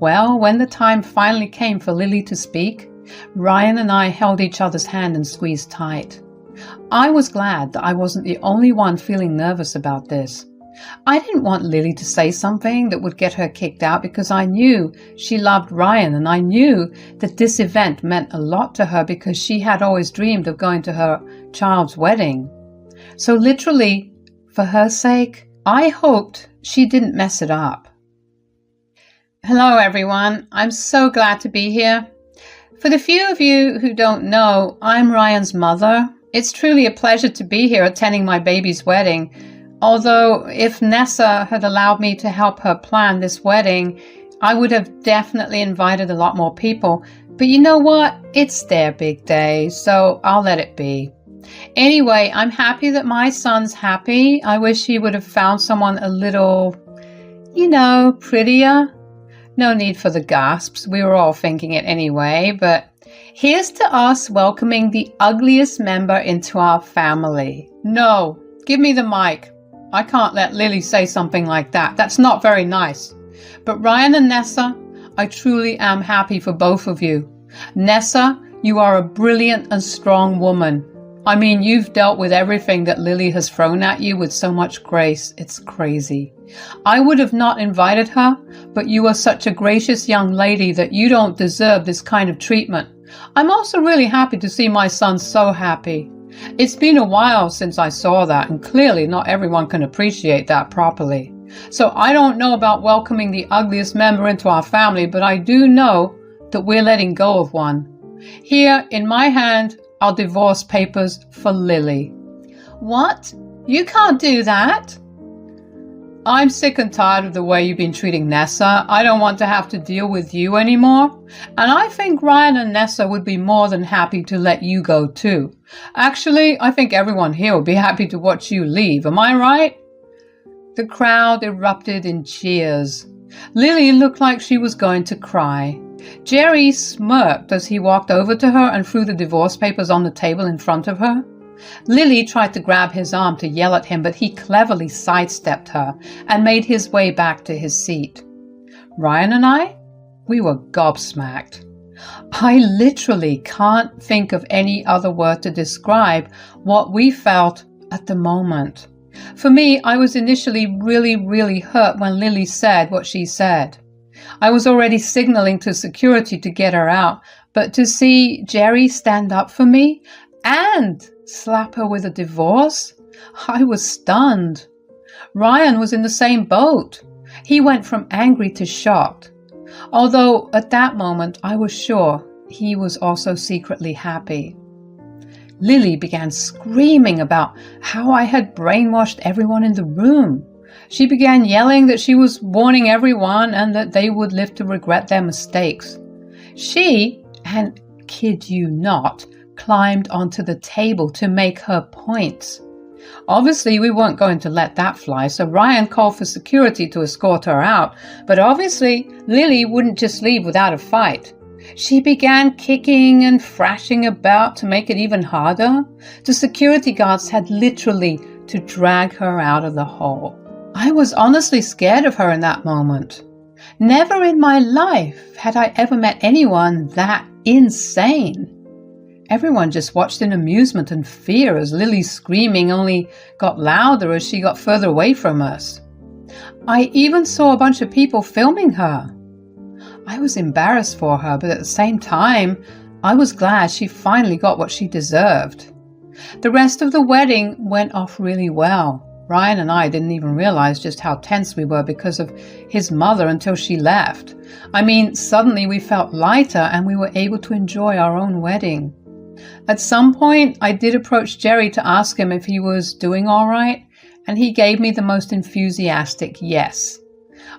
Well, when the time finally came for Lily to speak, Ryan and I held each other's hand and squeezed tight. I was glad that I wasn't the only one feeling nervous about this. I didn't want Lily to say something that would get her kicked out because I knew she loved Ryan and I knew that this event meant a lot to her because she had always dreamed of going to her child's wedding. So literally, for her sake, I hoped she didn't mess it up. Hello everyone, I'm so glad to be here. For the few of you who don't know, I'm Ryan's mother. It's truly a pleasure to be here attending my baby's wedding. Although if Nessa had allowed me to help her plan this wedding, I would have definitely invited a lot more people. But you know what? It's their big day, so I'll let it be. Anyway, I'm happy that my son's happy. I wish he would have found someone a little, prettier. No need for the gasps. We were all thinking it anyway, but here's to us welcoming the ugliest member into our family. No, give me the mic. I can't let Lily say something like that. That's not very nice. But Ryan and Nessa, I truly am happy for both of you. Nessa, you are a brilliant and strong woman. I mean, you've dealt with everything that Lily has thrown at you with so much grace. It's crazy. I would have not invited her, but you are such a gracious young lady that you don't deserve this kind of treatment. I'm also really happy to see my son so happy. It's been a while since I saw that, and clearly not everyone can appreciate that properly. So I don't know about welcoming the ugliest member into our family, but I do know that we're letting go of one. Here, in my hand, are divorce papers for Lily. What? You can't do that? I'm sick and tired of the way you've been treating Nessa. I don't want to have to deal with you anymore. And I think Ryan and Nessa would be more than happy to let you go too. Actually, I think everyone here will be happy to watch you leave. Am I right? The crowd erupted in cheers. Lily looked like she was going to cry. Jerry smirked as he walked over to her and threw the divorce papers on the table in front of her. Lily tried to grab his arm to yell at him, but he cleverly sidestepped her and made his way back to his seat. Ryan and we were gobsmacked. I literally can't think of any other word to describe what we felt at the moment. For me, I was initially really hurt when Lily said what she said. I was already signaling to security to get her out, but to see Jerry stand up for me and slap her with a divorce? I was stunned. Ryan was in the same boat. He went from angry to shocked. Although at that moment I was sure he was also secretly happy. Lily began screaming about how I had brainwashed everyone in the room. She began yelling that she was warning everyone and that they would live to regret their mistakes. She, and kid you not, climbed onto the table to make her points. Obviously, we weren't going to let that fly, so Ryan called for security to escort her out. But obviously, Lily wouldn't just leave without a fight. She began kicking and thrashing about to make it even harder. The security guards had literally to drag her out of the hall. I was honestly scared of her in that moment. Never in my life had I ever met anyone that insane. Everyone just watched in amusement and fear as Lily's screaming only got louder as she got further away from us. I even saw a bunch of people filming her. I was embarrassed for her, but at the same time, I was glad she finally got what she deserved. The rest of the wedding went off really well. Ryan and I didn't even realize just how tense we were because of his mother until she left. I mean, suddenly we felt lighter and we were able to enjoy our own wedding. At some point, I did approach Jerry to ask him if he was doing all right, and he gave me the most enthusiastic yes.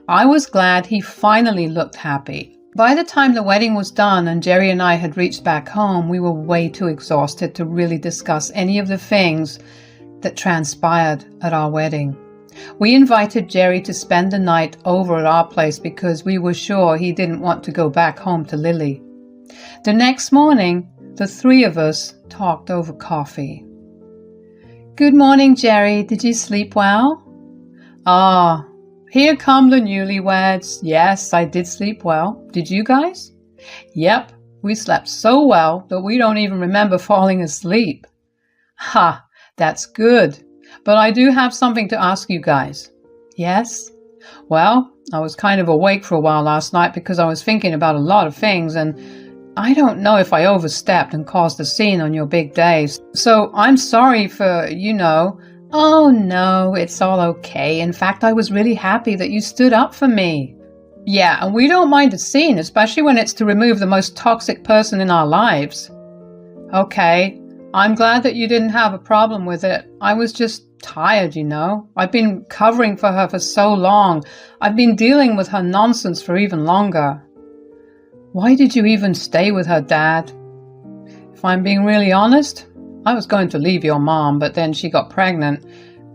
I was glad he finally looked happy. By the time the wedding was done and Jerry and I had reached back home, we were way too exhausted to really discuss any of the things that transpired at our wedding. We invited Jerry to spend the night over at our place because we were sure he didn't want to go back home to Lily. The next morning, the three of us talked over coffee. "Good morning, Jerry. Did you sleep well?" "Ah, here come the newlyweds. Yes, I did sleep well. Did you guys?" "Yep, we slept so well that we don't even remember falling asleep." "Ha, that's good. But I do have something to ask you guys." "Yes?" "Well, I was kind of awake for a while last night because I was thinking about a lot of things, and I don't know if I overstepped and caused a scene on your big day. So I'm sorry for, "Oh, no, it's all okay. In fact, I was really happy that you stood up for me." "Yeah, and we don't mind a scene, especially when it's to remove the most toxic person in our lives." "Okay, I'm glad that you didn't have a problem with it. I was just tired, I've been covering for her for so long. I've been dealing with her nonsense for even longer." "Why did you even stay with her, Dad?" "If I'm being really honest, I was going to leave your mom, but then she got pregnant.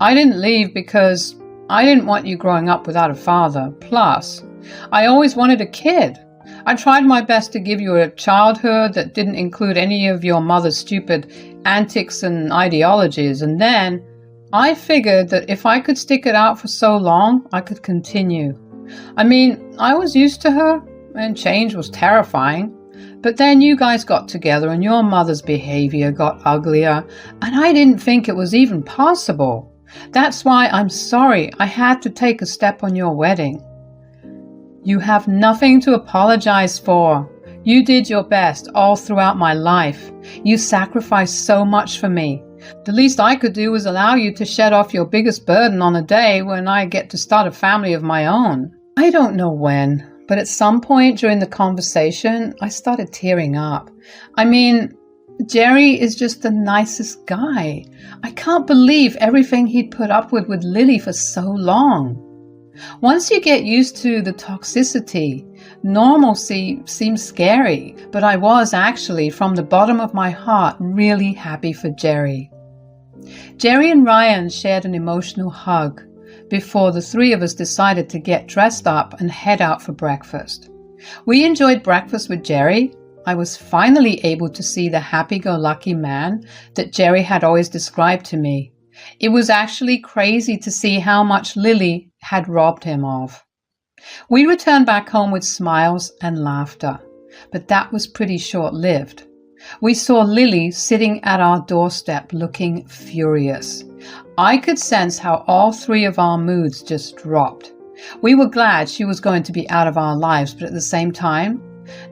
I didn't leave because I didn't want you growing up without a father. Plus, I always wanted a kid. I tried my best to give you a childhood that didn't include any of your mother's stupid antics and ideologies, and then I figured that if I could stick it out for so long, I could continue. I mean, I was used to her, and change was terrifying. But then you guys got together and your mother's behavior got uglier, and I didn't think it was even possible. That's why I'm sorry I had to take a step on your wedding." "You have nothing to apologize for. You did your best all throughout my life. You sacrificed so much for me. The least I could do was allow you to shed off your biggest burden on a day when I get to start a family of my own." I don't know when, but at some point during the conversation, I started tearing up. I mean, Jerry is just the nicest guy. I can't believe everything he'd put up with Lily for so long. Once you get used to the toxicity, normalcy seems scary, but I was actually, from the bottom of my heart, really happy for Jerry. Jerry and Ryan shared an emotional hug before the three of us decided to get dressed up and head out for breakfast. We enjoyed breakfast with Jerry. I was finally able to see the happy-go-lucky man that Jerry had always described to me. It was actually crazy to see how much Lily had robbed him of. We returned back home with smiles and laughter, but that was pretty short-lived. We saw Lily sitting at our doorstep looking furious. I could sense how all three of our moods just dropped. We were glad she was going to be out of our lives, but at the same time,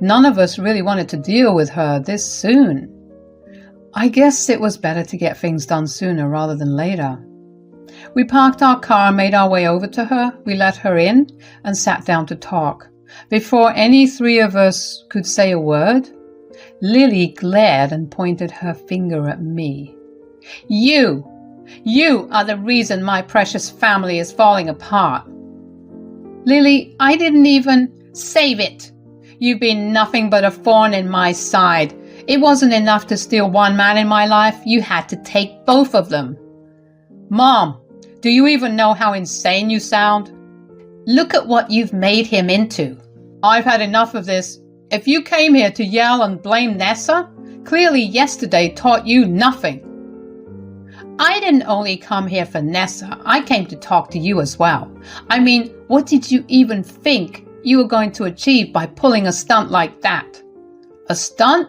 none of us really wanted to deal with her this soon. I guess it was better to get things done sooner rather than later. We parked our car and made our way over to her. We let her in and sat down to talk. Before any three of us could say a word, Lily glared and pointed her finger at me. You are the reason my precious family is falling apart." "Lily, I didn't even save it. You've been nothing but a thorn in my side. It wasn't enough to steal one man in my life. You had to take both of them." "Mom, do you even know how insane you sound? Look at what you've made him into." "I've had enough of this. If you came here to yell and blame Nessa, clearly yesterday taught you nothing." "I didn't only come here for Nessa. I came to talk to you as well. I mean, what did you even think you were going to achieve by pulling a stunt like that?" "A stunt?"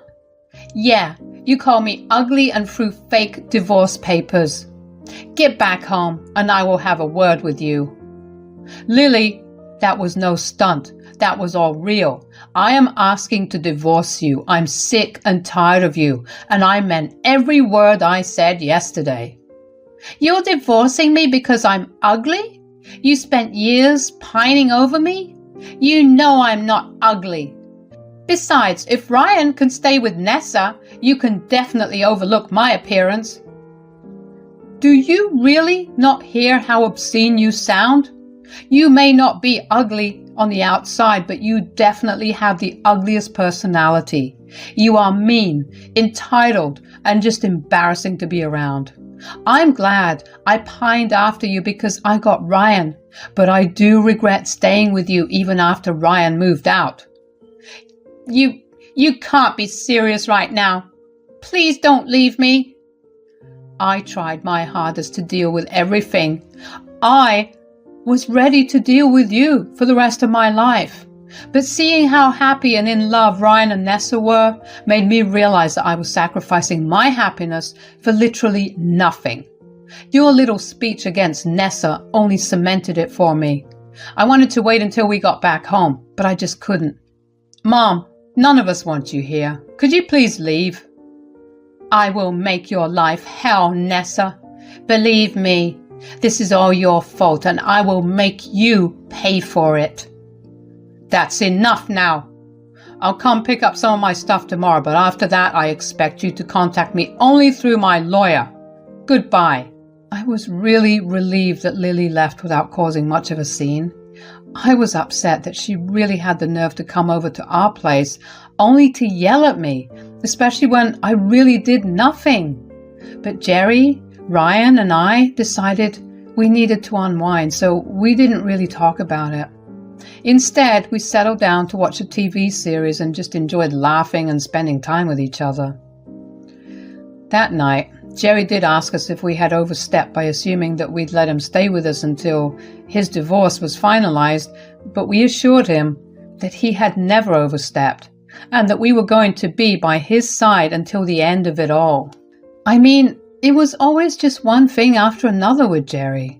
"Yeah, you call me ugly and threw fake divorce papers. Get back home and I will have a word with you." "Lily, that was no stunt. That was all real. I am asking to divorce you. I'm sick and tired of you, and I meant every word I said yesterday." "You're divorcing me because I'm ugly? You spent years pining over me? You know I'm not ugly." Besides, if Ryan can stay with Nessa, you can definitely overlook my appearance. Do you really not hear how obscene you sound? You may not be ugly on the outside, but you definitely have the ugliest personality. You are mean, entitled, and just embarrassing to be around. I'm glad I pined after you because I got Ryan, but I do regret staying with you even after Ryan moved out. You can't be serious right now. Please don't leave me. I tried my hardest to deal with everything. I was ready to deal with you for the rest of my life. But seeing how happy and in love Ryan and Nessa were made me realize that I was sacrificing my happiness for literally nothing. Your little speech against Nessa only cemented it for me. I wanted to wait until we got back home, but I just couldn't. Mom, none of us want you here. Could you please leave? I will make your life hell, Nessa. Believe me, this is all your fault and I will make you pay for it. That's enough now. I'll come pick up some of my stuff tomorrow, but after that I expect you to contact me only through my lawyer. Goodbye. I was really relieved that Lily left without causing much of a scene. I was upset that she really had the nerve to come over to our place only to yell at me, especially when I really did nothing. But Jerry, Ryan, and I decided we needed to unwind, so we didn't really talk about it. Instead, we settled down to watch a TV series and just enjoyed laughing and spending time with each other. That night, Jerry did ask us if we had overstepped by assuming that we'd let him stay with us until his divorce was finalized, but we assured him that he had never overstepped and that we were going to be by his side until the end of it all. I mean, it was always just one thing after another with Jerry.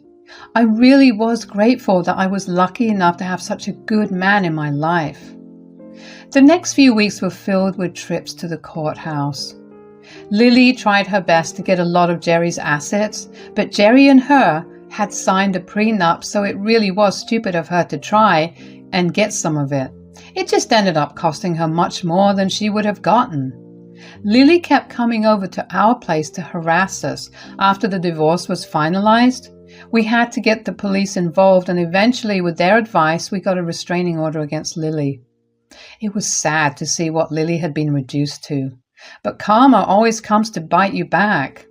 I really was grateful that I was lucky enough to have such a good man in my life. The next few weeks were filled with trips to the courthouse. Lily tried her best to get a lot of Jerry's assets, but Jerry and her had signed a prenup, so it really was stupid of her to try and get some of it. It just ended up costing her much more than she would have gotten. Lily kept coming over to our place to harass us after the divorce was finalized. We had to get the police involved, and eventually, with their advice, we got a restraining order against Lily. It was sad to see what Lily had been reduced to, but karma always comes to bite you back.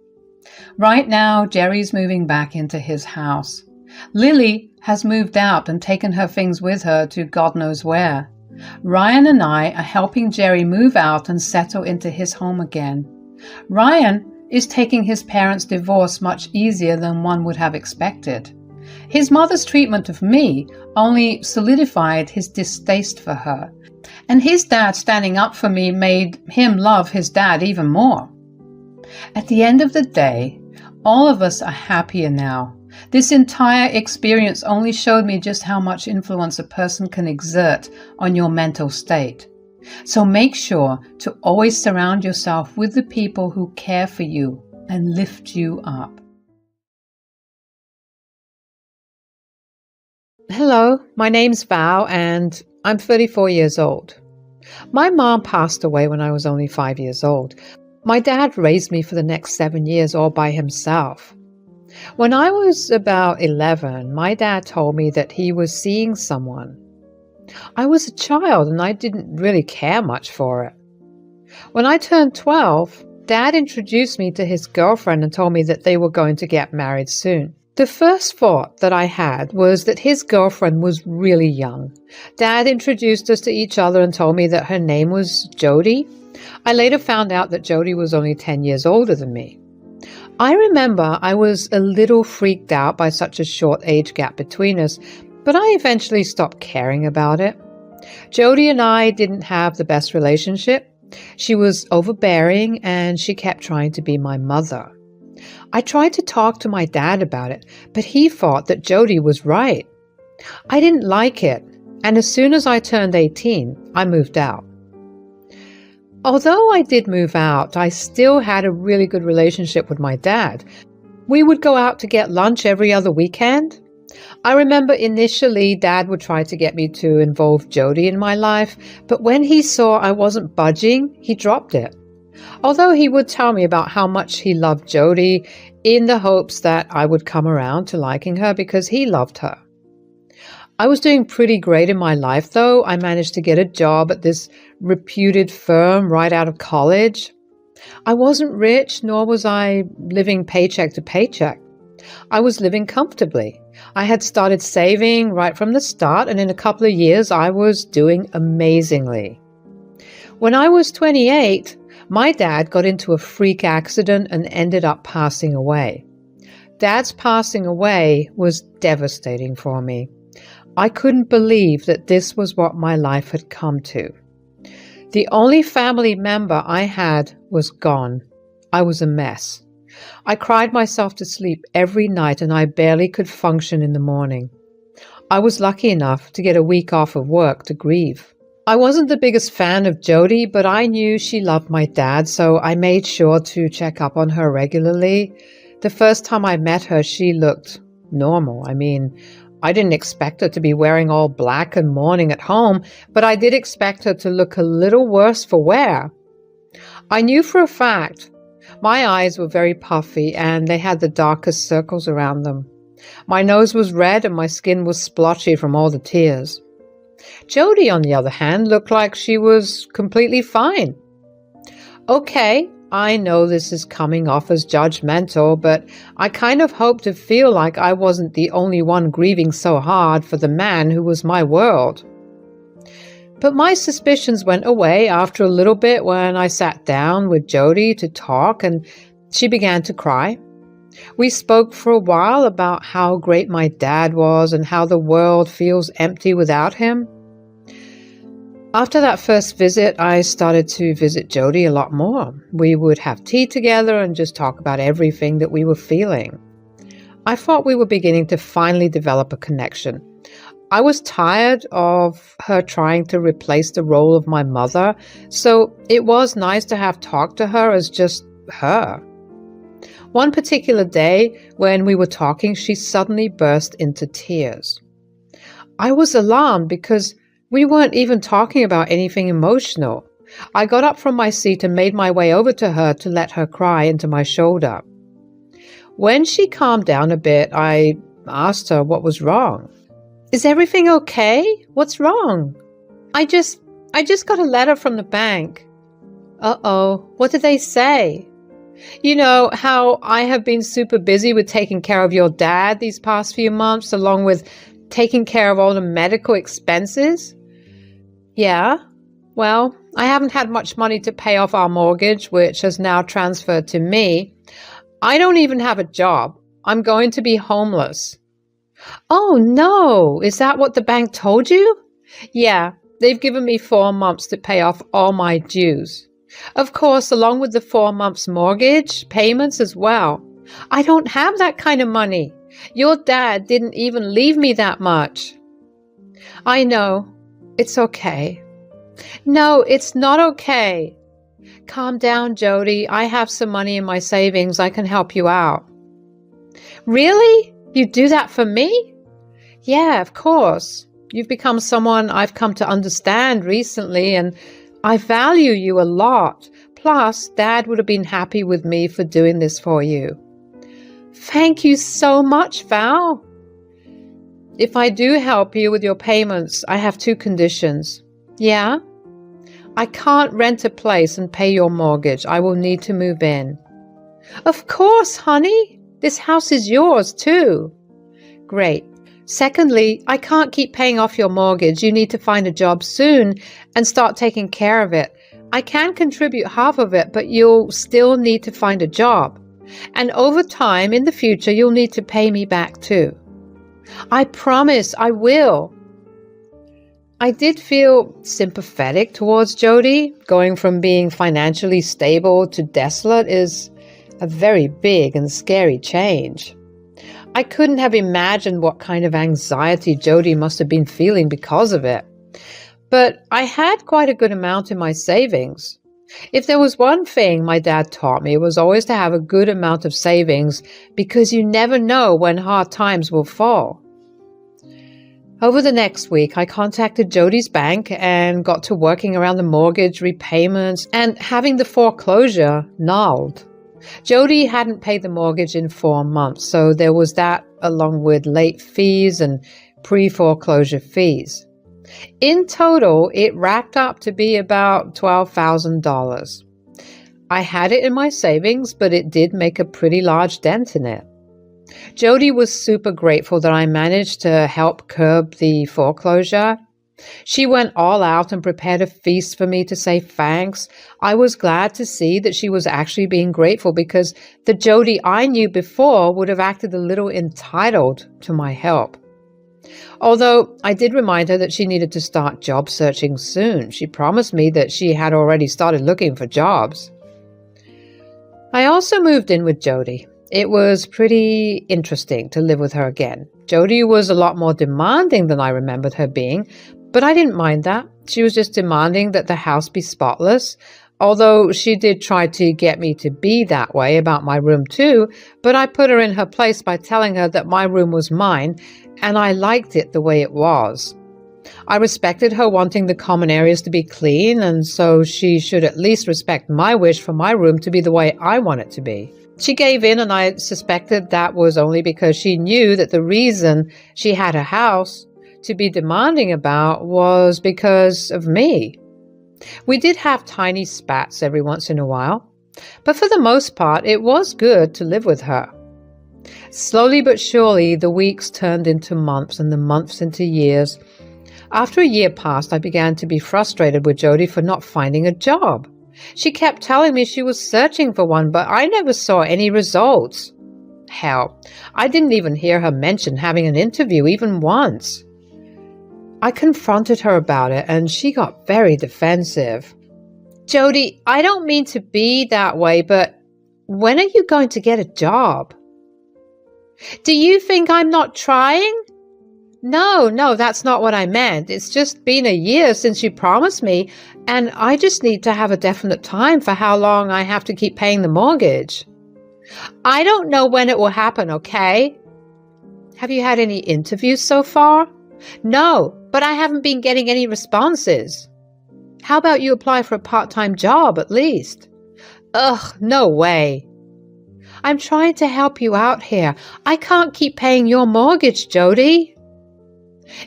Right now, Jerry's moving back into his house. Lily has moved out and taken her things with her to God knows where. Ryan and I are helping Jerry move out and settle into his home again. Ryan is taking his parents' divorce much easier than one would have expected. His mother's treatment of me only solidified his distaste for her, and his dad standing up for me made him love his dad even more. At the end of the day, all of us are happier now. This entire experience only showed me just how much influence a person can exert on your mental state. So make sure to always surround yourself with the people who care for you and lift you up. Hello, my name's Val and I'm 34 years old. My mom passed away when I was only 5 years old. My dad raised me for the next 7 years all by himself. When I was about 11, my dad told me that he was seeing someone. I was a child and I didn't really care much for it. When I turned 12, Dad introduced me to his girlfriend and told me that they were going to get married soon. The first thought that I had was that his girlfriend was really young. Dad introduced us to each other and told me that her name was Jody. I later found out that Jody was only 10 years older than me. I remember I was a little freaked out by such a short age gap between us, but I eventually stopped caring about it. Jody and I didn't have the best relationship. She was overbearing and she kept trying to be my mother. I tried to talk to my dad about it, but he thought that Jody was right. I didn't like it, and as soon as I turned 18, I moved out. Although I did move out, I still had a really good relationship with my dad. We would go out to get lunch every other weekend. I remember initially Dad would try to get me to involve Jody in my life, but when he saw I wasn't budging, he dropped it. Although he would tell me about how much he loved Jody in the hopes that I would come around to liking her because he loved her. I was doing pretty great in my life, though. I managed to get a job at this reputed firm right out of college. I wasn't rich, nor was I living paycheck to paycheck. I was living comfortably. I had started saving right from the start, and in a couple of years, I was doing amazingly. When I was 28, my dad got into a freak accident and ended up passing away. Dad's passing away was devastating for me. I couldn't believe that this was what my life had come to. The only family member I had was gone. I was a mess. I cried myself to sleep every night and I barely could function in the morning. I was lucky enough to get a week off of work to grieve. I wasn't the biggest fan of Jody, but I knew she loved my dad, so I made sure to check up on her regularly. The first time I met her, she looked normal. I didn't expect her to be wearing all black and mourning at home, but I did expect her to look a little worse for wear. I knew for a fact my eyes were very puffy and they had the darkest circles around them. My nose was red and my skin was splotchy from all the tears. Jody, on the other hand, looked like she was completely fine. Okay, I know this is coming off as judgmental, but I kind of hope to feel like I wasn't the only one grieving so hard for the man who was my world. But my suspicions went away after a little bit when I sat down with Jody to talk and she began to cry. We spoke for a while about how great my dad was and how the world feels empty without him. After that first visit, I started to visit Jody a lot more. We would have tea together and just talk about everything that we were feeling. I thought we were beginning to finally develop a connection. I was tired of her trying to replace the role of my mother, so it was nice to have talked to her as just her. One particular day, when we were talking, she suddenly burst into tears. I was alarmed because we weren't even talking about anything emotional. I got up from my seat and made my way over to her to let her cry into my shoulder. When she calmed down a bit, I asked her what was wrong. Is everything okay? What's wrong? I just got a letter from the bank. Uh-oh, what did they say? You know how I have been super busy with taking care of your dad these past few months, along with taking care of all the medical expenses? Yeah, well, I haven't had much money to pay off our mortgage, which has now transferred to me. I don't even have a job. I'm going to be homeless. Oh, no. Is that what the bank told you? Yeah, they've given me 4 months to pay off all my dues. Of course, along with the 4 months mortgage payments as well. I don't have that kind of money. Your dad didn't even leave me that much. I know. It's okay. No, it's not okay. Calm down, Jody. I have some money in my savings. I can help you out. Really? You do that for me? Yeah, of course. You've become someone I've come to understand recently, and I value you a lot. Plus, Dad would have been happy with me for doing this for you. Thank you so much, Val. If I do help you with your payments, I have 2 conditions. Yeah? I can't rent a place and pay your mortgage. I will need to move in. Of course, honey. This house is yours, too. Great. Secondly, I can't keep paying off your mortgage. You need to find a job soon and start taking care of it. I can contribute half of it, but you'll still need to find a job. And over time, in the future, you'll need to pay me back, too. I promise I will. I did feel sympathetic towards Jody. Going from being financially stable to desolate is a very big and scary change. I couldn't have imagined what kind of anxiety Jody must have been feeling because of it. But I had quite a good amount in my savings. If there was one thing my dad taught me, it was always to have a good amount of savings because you never know when hard times will fall. Over the next week, I contacted Jody's bank and got to working around the mortgage repayments and having the foreclosure nulled. Jody hadn't paid the mortgage in 4 months, so there was that along with late fees and pre-foreclosure fees. In total, it racked up to be about $12,000. I had it in my savings, but it did make a pretty large dent in it. Jody was super grateful that I managed to help curb the foreclosure. She went all out and prepared a feast for me to say thanks. I was glad to see that she was actually being grateful because the Jody I knew before would have acted a little entitled to my help. Although I did remind her that she needed to start job searching soon. She promised me that she had already started looking for jobs. I also moved in with Jody. It was pretty interesting to live with her again. Jody was a lot more demanding than I remembered her being, but I didn't mind that. She was just demanding that the house be spotless, although she did try to get me to be that way about my room too, but I put her in her place by telling her that my room was mine and I liked it the way it was. I respected her wanting the common areas to be clean, and so she should at least respect my wish for my room to be the way I want it to be. She gave in, and I suspected that was only because she knew that the reason she had a house to be demanding about was because of me. We did have tiny spats every once in a while, but for the most part, it was good to live with her. Slowly but surely, the weeks turned into months and the months into years. After a year passed, I began to be frustrated with Jody for not finding a job. She kept telling me she was searching for one, but I never saw any results. Hell, I didn't even hear her mention having an interview even once. I confronted her about it, and she got very defensive. Jody, I don't mean to be that way, but when are you going to get a job? Do you think I'm not trying? No, that's not what I meant. It's just been a year since you promised me, and I just need to have a definite time for how long I have to keep paying the mortgage. I don't know when it will happen, okay? Have you had any interviews so far? No, but I haven't been getting any responses. How about you apply for a part-time job at least? Ugh, no way. I'm trying to help you out here. I can't keep paying your mortgage, Jody.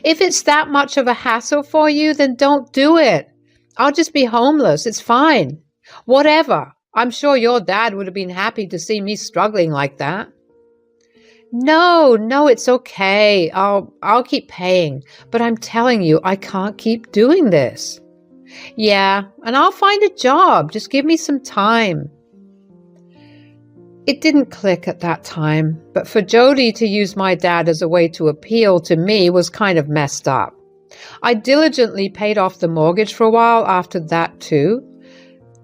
If it's that much of a hassle for you, then don't do it. I'll just be homeless. It's fine. Whatever. I'm sure your dad would have been happy to see me struggling like that. No, it's okay. I'll keep paying. But I'm telling you, I can't keep doing this. Yeah, and I'll find a job. Just give me some time. It didn't click at that time, but for Jody to use my dad as a way to appeal to me was kind of messed up. I diligently paid off the mortgage for a while after that too.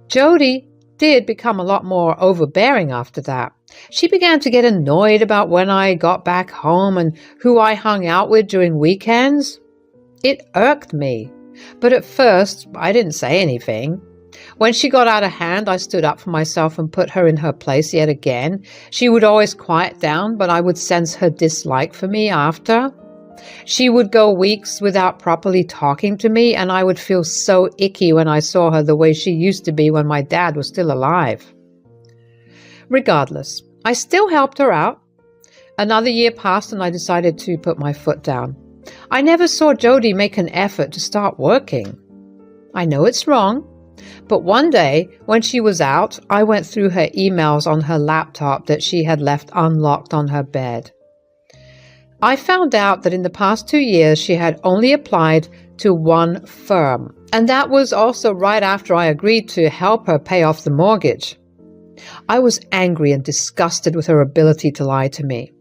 Jody did become a lot more overbearing after that. She began to get annoyed about when I got back home and who I hung out with during weekends. It irked me, but at first I didn't say anything. When she got out of hand, I stood up for myself and put her in her place yet again. She would always quiet down, but I would sense her dislike for me after. She would go weeks without properly talking to me, and I would feel so icky when I saw her the way she used to be when my dad was still alive. Regardless, I still helped her out. Another year passed and I decided to put my foot down. I never saw Jody make an effort to start working. I know it's wrong. But one day, when she was out, I went through her emails on her laptop that she had left unlocked on her bed. I found out that in the past 2 years, she had only applied to one firm, and that was also right after I agreed to help her pay off the mortgage. I was angry and disgusted with her ability to lie to me.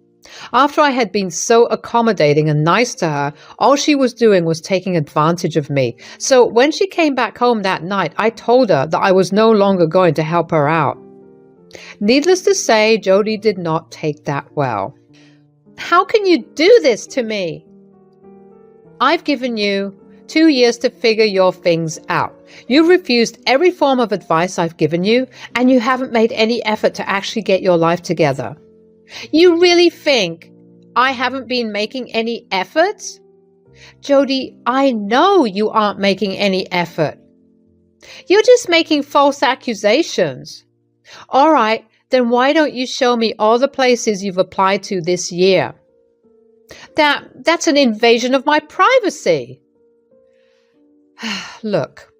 After I had been so accommodating and nice to her, all she was doing was taking advantage of me. So when she came back home that night, I told her that I was no longer going to help her out. Needless to say, Jody did not take that well. How can you do this to me? I've given you 2 years to figure your things out. You've refused every form of advice I've given you, and you haven't made any effort to actually get your life together. You really think I haven't been making any efforts? Jody, I know you aren't making any effort. You're just making false accusations. All right, then why don't you show me all the places you've applied to this year? That's an invasion of my privacy. Look,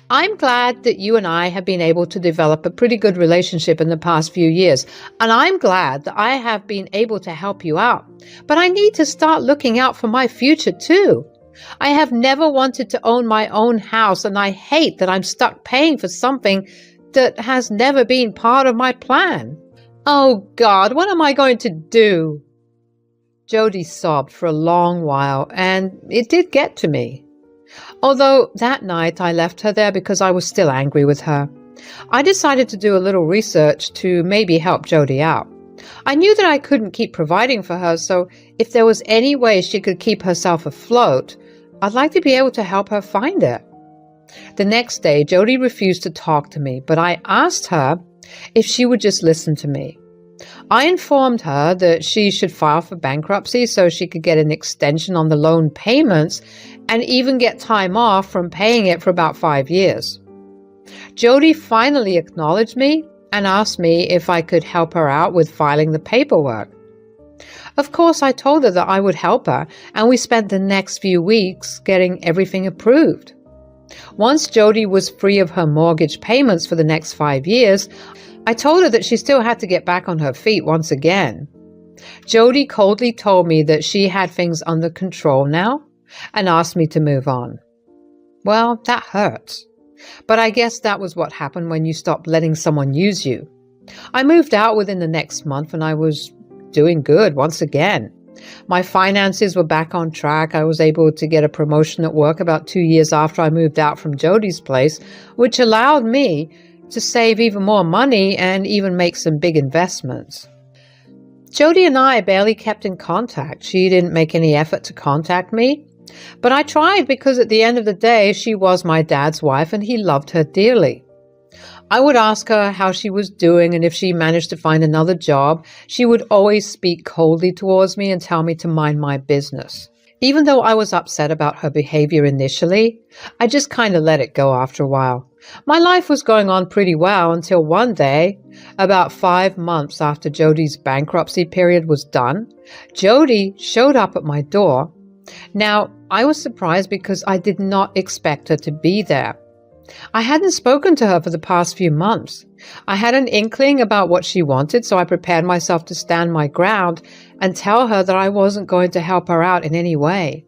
I'm glad that you and I have been able to develop a pretty good relationship in the past few years, and I'm glad that I have been able to help you out. But I need to start looking out for my future too. I have never wanted to own my own house, and I hate that I'm stuck paying for something that has never been part of my plan. Oh God, what am I going to do? Jody sobbed for a long while, and it did get to me. Although that night I left her there because I was still angry with her. I decided to do a little research to maybe help Jody out. I knew that I couldn't keep providing for her, so if there was any way she could keep herself afloat, I'd like to be able to help her find it. The next day, Jody refused to talk to me, but I asked her if she would just listen to me. I informed her that she should file for bankruptcy so she could get an extension on the loan payments and even get time off from paying it for about 5 years. Jody finally acknowledged me and asked me if I could help her out with filing the paperwork. Of course, I told her that I would help her, and we spent the next few weeks getting everything approved. Once Jody was free of her mortgage payments for the next 5 years, I told her that she still had to get back on her feet once again. Jody coldly told me that she had things under control now and asked me to move on. Well, that hurts. But I guess that was what happened when you stopped letting someone use you. I moved out within the next month and I was doing good once again. My finances were back on track. I was able to get a promotion at work about 2 years after I moved out from Jody's place, which allowed me to save even more money and even make some big investments. Jody and I barely kept in contact. She didn't make any effort to contact me, but I tried because at the end of the day, she was my dad's wife and he loved her dearly. I would ask her how she was doing, and if she managed to find another job, she would always speak coldly towards me and tell me to mind my business. Even though I was upset about her behavior initially, I just kind of let it go after a while. My life was going on pretty well until one day, about 5 months after Jody's bankruptcy period was done, Jody showed up at my door. Now, I was surprised because I did not expect her to be there. I hadn't spoken to her for the past few months. I had an inkling about what she wanted, so I prepared myself to stand my ground and tell her that I wasn't going to help her out in any way.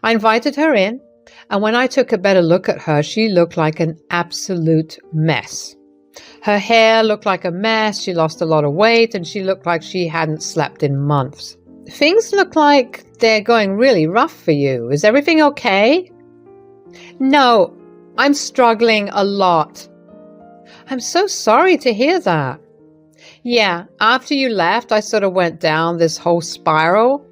I invited her in, and when I took a better look at her, she looked like an absolute mess. Her hair looked like a mess, she lost a lot of weight, and she looked like she hadn't slept in months. Things look like they're going really rough for you. Is everything okay? No, I'm struggling a lot. I'm so sorry to hear that. Yeah, after you left, I sort of went down this whole spiral.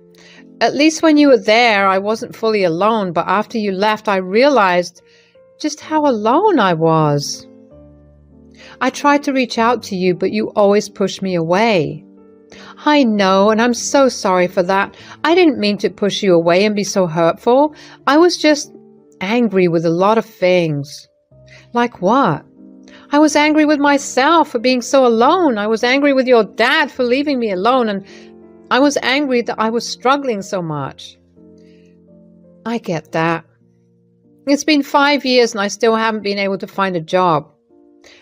At least when you were there, I wasn't fully alone, but after you left, I realized just how alone I was. I tried to reach out to you, but you always pushed me away. I know, and I'm so sorry for that. I didn't mean to push you away and be so hurtful. I was just angry with a lot of things. Like what? I was angry with myself for being so alone. I was angry with your dad for leaving me alone, and I was angry that I was struggling so much. I get that. It's been 5 years and I still haven't been able to find a job.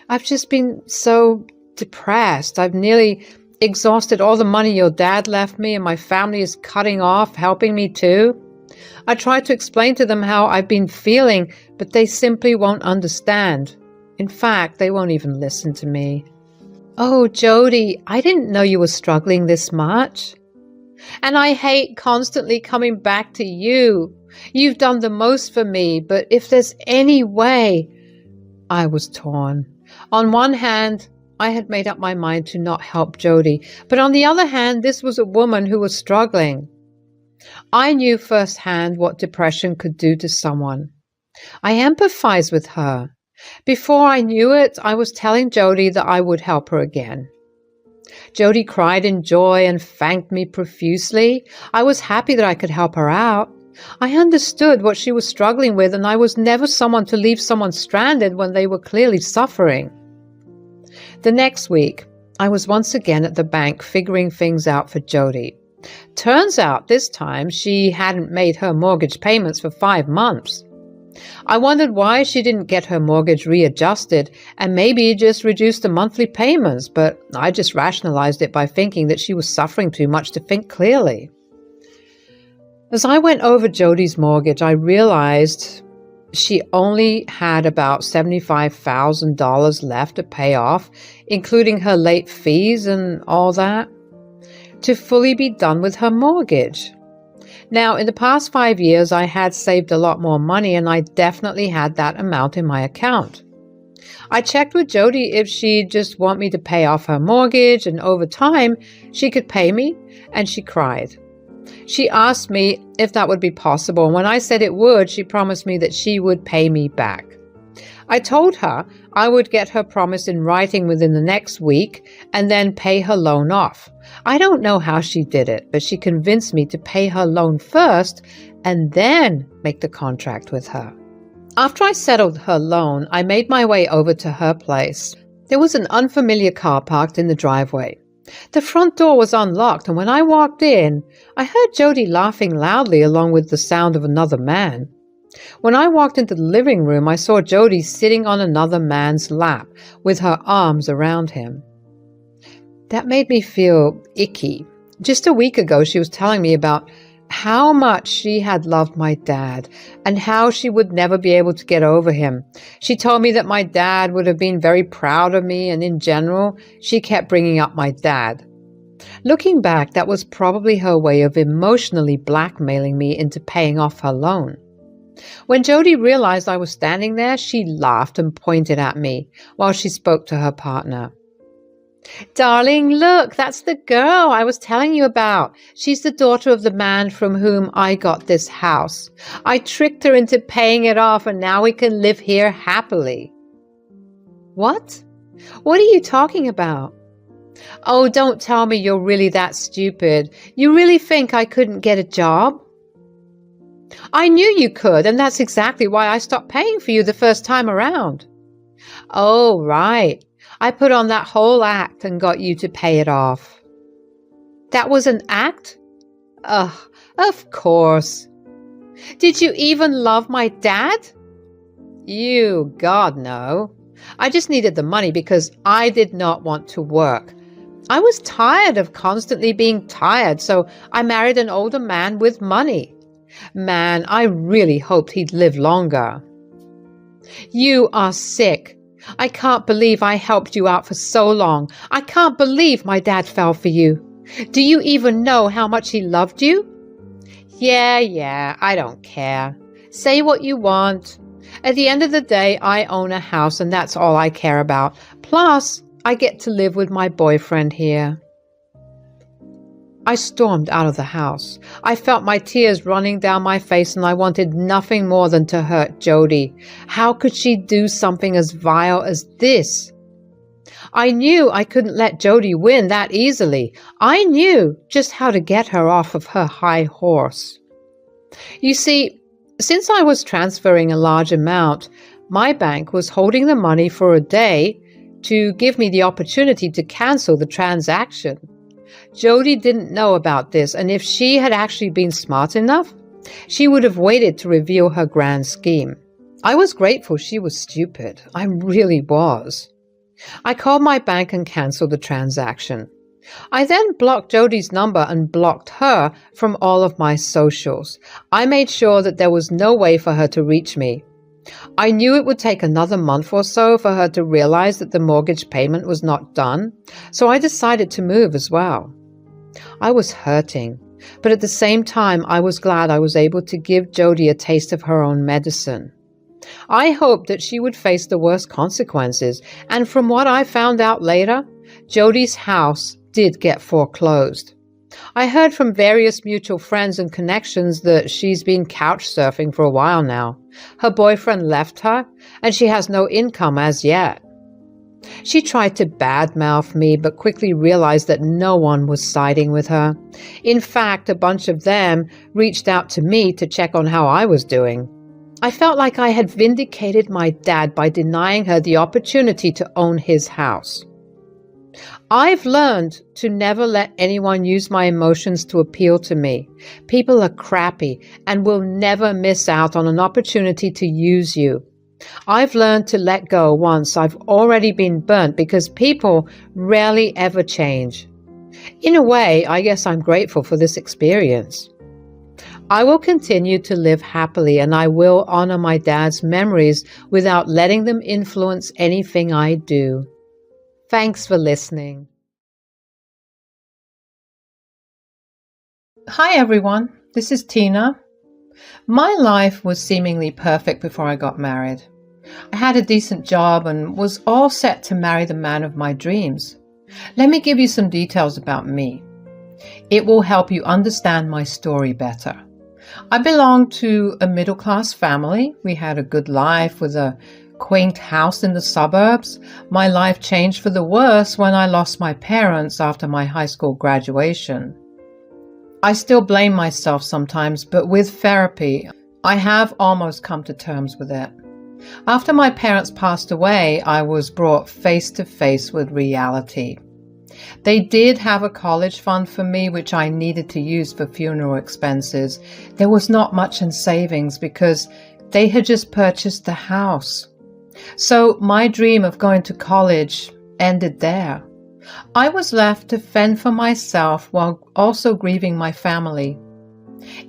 I've just been so depressed. I've nearly exhausted all the money your dad left me, and my family is cutting off helping me too. I tried to explain to them how I've been feeling, but they simply won't understand. In fact, they won't even listen to me. Oh, Jody, I didn't know you were struggling this much. And I hate constantly coming back to you. You've done the most for me, but if there's any way... I was torn. On one hand, I had made up my mind to not help Jody, but on the other hand, this was a woman who was struggling. I knew firsthand what depression could do to someone. I empathized with her. Before I knew it, I was telling Jody that I would help her again. Jody cried in joy and thanked me profusely. I was happy that I could help her out. I understood what she was struggling with, and I was never someone to leave someone stranded when they were clearly suffering. The next week, I was once again at the bank figuring things out for Jody. Turns out this time she hadn't made her mortgage payments for 5 months. I wondered why she didn't get her mortgage readjusted and maybe just reduce the monthly payments, but I just rationalized it by thinking that she was suffering too much to think clearly. As I went over Jody's mortgage, I realized she only had about $75,000 left to pay off, including her late fees and all that, to fully be done with her mortgage. Now, in the past 5 years, I had saved a lot more money, and I definitely had that amount in my account. I checked with Jody if she'd just want me to pay off her mortgage, and over time, she could pay me, and she cried. She asked me if that would be possible, and when I said it would, she promised me that she would pay me back. I told her I would get her promise in writing within the next week and then pay her loan off. I don't know how she did it, but she convinced me to pay her loan first and then make the contract with her. After I settled her loan, I made my way over to her place. There was an unfamiliar car parked in the driveway. The front door was unlocked, and when I walked in, I heard Jody laughing loudly along with the sound of another man. When I walked into the living room, I saw Jody sitting on another man's lap with her arms around him. That made me feel icky. Just a week ago, she was telling me about how much she had loved my dad and how she would never be able to get over him. She told me that my dad would have been very proud of me, and in general, she kept bringing up my dad. Looking back, that was probably her way of emotionally blackmailing me into paying off her loan. When Jody realized I was standing there, she laughed and pointed at me while she spoke to her partner. "Darling, look, that's the girl I was telling you about. She's the daughter of the man from whom I got this house. I tricked her into paying it off, and now we can live here happily." "What? What are you talking about?" "Oh, don't tell me you're really that stupid. You really think I couldn't get a job?" "I knew you could, and that's exactly why I stopped paying for you the first time around." "Oh, right. I put on that whole act and got you to pay it off." "That was an act?" "Ugh, of course." "Did you even love my dad?" "You, God, no. I just needed the money because I did not want to work. I was tired of constantly being tired, so I married an older man with money. Man, I really hoped he'd live longer." "You are sick. I can't believe I helped you out for so long. I can't believe my dad fell for you. Do you even know how much he loved you?" Yeah, I don't care. Say what you want. At the end of the day, I own a house, and that's all I care about. Plus, I get to live with my boyfriend here." I stormed out of the house. I felt my tears running down my face, and I wanted nothing more than to hurt Jody. How could she do something as vile as this? I knew I couldn't let Jody win that easily. I knew just how to get her off of her high horse. You see, since I was transferring a large amount, my bank was holding the money for a day to give me the opportunity to cancel the transaction. Jody didn't know about this, and if she had actually been smart enough, she would have waited to reveal her grand scheme. I was grateful she was stupid. I really was. I called my bank and canceled the transaction. I then blocked Jody's number and blocked her from all of my socials. I made sure that there was no way for her to reach me. I knew it would take another month or so for her to realize that the mortgage payment was not done, so I decided to move as well. I was hurting, but at the same time, I was glad I was able to give Jody a taste of her own medicine. I hoped that she would face the worst consequences, and from what I found out later, Jody's house did get foreclosed. I heard from various mutual friends and connections that she's been couch surfing for a while now. Her boyfriend left her, and she has no income as yet. She tried to badmouth me, but quickly realized that no one was siding with her. In fact, a bunch of them reached out to me to check on how I was doing. I felt like I had vindicated my dad by denying her the opportunity to own his house. I've learned to never let anyone use my emotions to appeal to me. People are crappy and will never miss out on an opportunity to use you. I've learned to let go once I've already been burnt because people rarely ever change. In a way, I guess I'm grateful for this experience. I will continue to live happily and I will honor my dad's memories without letting them influence anything I do. Thanks for listening. Hi everyone, this is Tina. My life was seemingly perfect before I got married. I had a decent job and was all set to marry the man of my dreams. Let me give you some details about me. It will help you understand my story better. I belonged to a middle-class family. We had a good life with a quaint house in the suburbs. My life changed for the worse when I lost my parents after my high school graduation. I still blame myself sometimes, but with therapy, I have almost come to terms with it. After my parents passed away, I was brought face to face with reality. They did have a college fund for me, which I needed to use for funeral expenses. There was not much in savings because they had just purchased the house. So my dream of going to college ended there. I was left to fend for myself while also grieving my family.